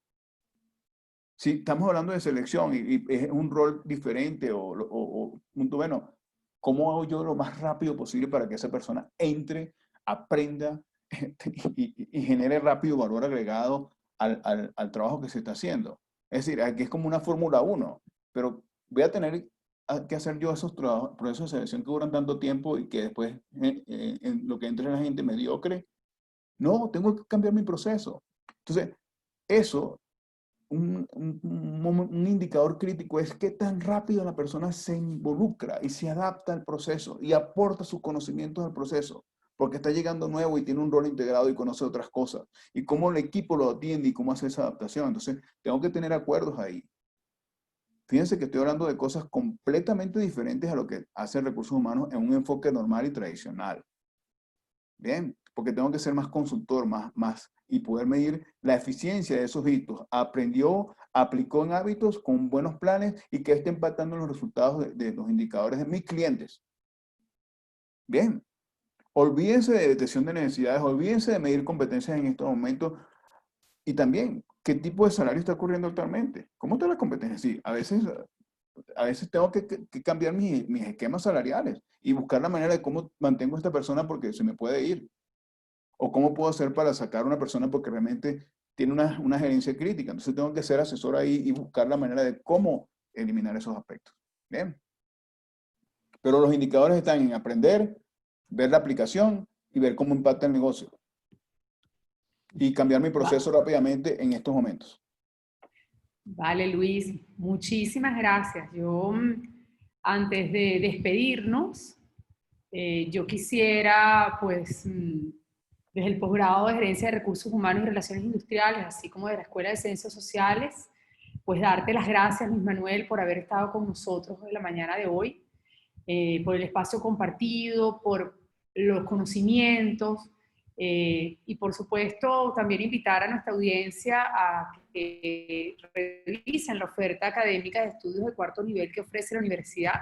Si estamos hablando de selección y es un rol diferente bueno, ¿cómo hago yo lo más rápido posible para que esa persona entre, aprenda y genere rápido valor agregado al trabajo que se está haciendo? Es decir, aquí es como una Fórmula 1, pero voy a tener que hacer yo esos procesos de selección que duran tanto tiempo y que después en lo que entra la gente mediocre. No, tengo que cambiar mi proceso. Entonces, eso un indicador crítico es qué tan rápido la persona se involucra y se adapta al proceso y aporta sus conocimientos al proceso, porque está llegando nuevo y tiene un rol integrado y conoce otras cosas, y cómo el equipo lo atiende y cómo hace esa adaptación. Entonces, tengo que tener acuerdos ahí. Fíjense que estoy hablando de cosas completamente diferentes a lo que hace recursos humanos en un enfoque normal y tradicional. Bien, porque tengo que ser más consultor, y poder medir la eficiencia de esos hitos. Aprendió, aplicó en hábitos con buenos planes y que esté impactando en los resultados de los indicadores de mis clientes. Bien, olvídense de detección de necesidades, olvídense de medir competencias en estos momentos y también qué tipo de salario está ocurriendo actualmente. ¿Cómo están las competencias? Sí, a veces tengo que cambiar mis esquemas salariales y buscar la manera de cómo mantengo a esta persona porque se me puede ir. O cómo puedo hacer para sacar a una persona porque realmente tiene una gerencia crítica. Entonces tengo que ser asesor ahí y buscar la manera de cómo eliminar esos aspectos. Bien. Pero los indicadores están en aprender, ver la aplicación y ver cómo impacta el negocio. Y cambiar mi proceso rápidamente en estos momentos. Vale, Luis, muchísimas gracias. Yo, antes de despedirnos, yo quisiera, pues, desde el posgrado de Gerencia de Recursos Humanos y Relaciones Industriales, así como de la Escuela de Ciencias Sociales, pues darte las gracias, Luis Manuel, por haber estado con nosotros en la mañana de hoy, por el espacio compartido, por los conocimientos, y por supuesto también invitar a nuestra audiencia a que revisen la oferta académica de estudios de cuarto nivel que ofrece la universidad,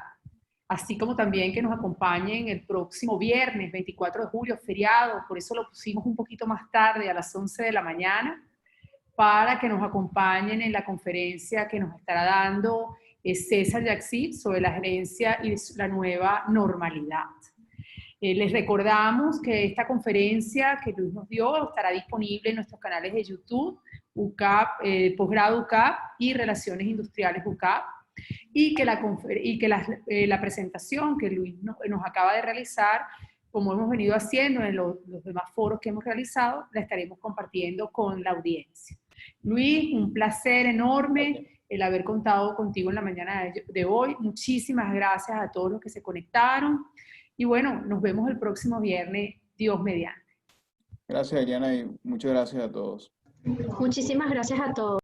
así como también que nos acompañen el próximo viernes 24 de julio, feriado, por eso lo pusimos un poquito más tarde, a las 11 de la mañana, para que nos acompañen en la conferencia que nos estará dando César Yaxip sobre la gerencia y la nueva normalidad. Les recordamos que esta conferencia que Luis nos dio estará disponible en nuestros canales de YouTube, UCAP, Posgrado UCAP y Relaciones Industriales UCAP, y que la presentación que Luis nos acaba de realizar, como hemos venido haciendo en los demás foros que hemos realizado, la estaremos compartiendo con la audiencia. Luis, un placer enorme el haber contado contigo en la mañana de hoy. Muchísimas gracias a todos los que se conectaron. Y bueno, nos vemos el próximo viernes, Dios mediante. Gracias, Eliana, y muchas gracias a todos. Muchísimas gracias a todos.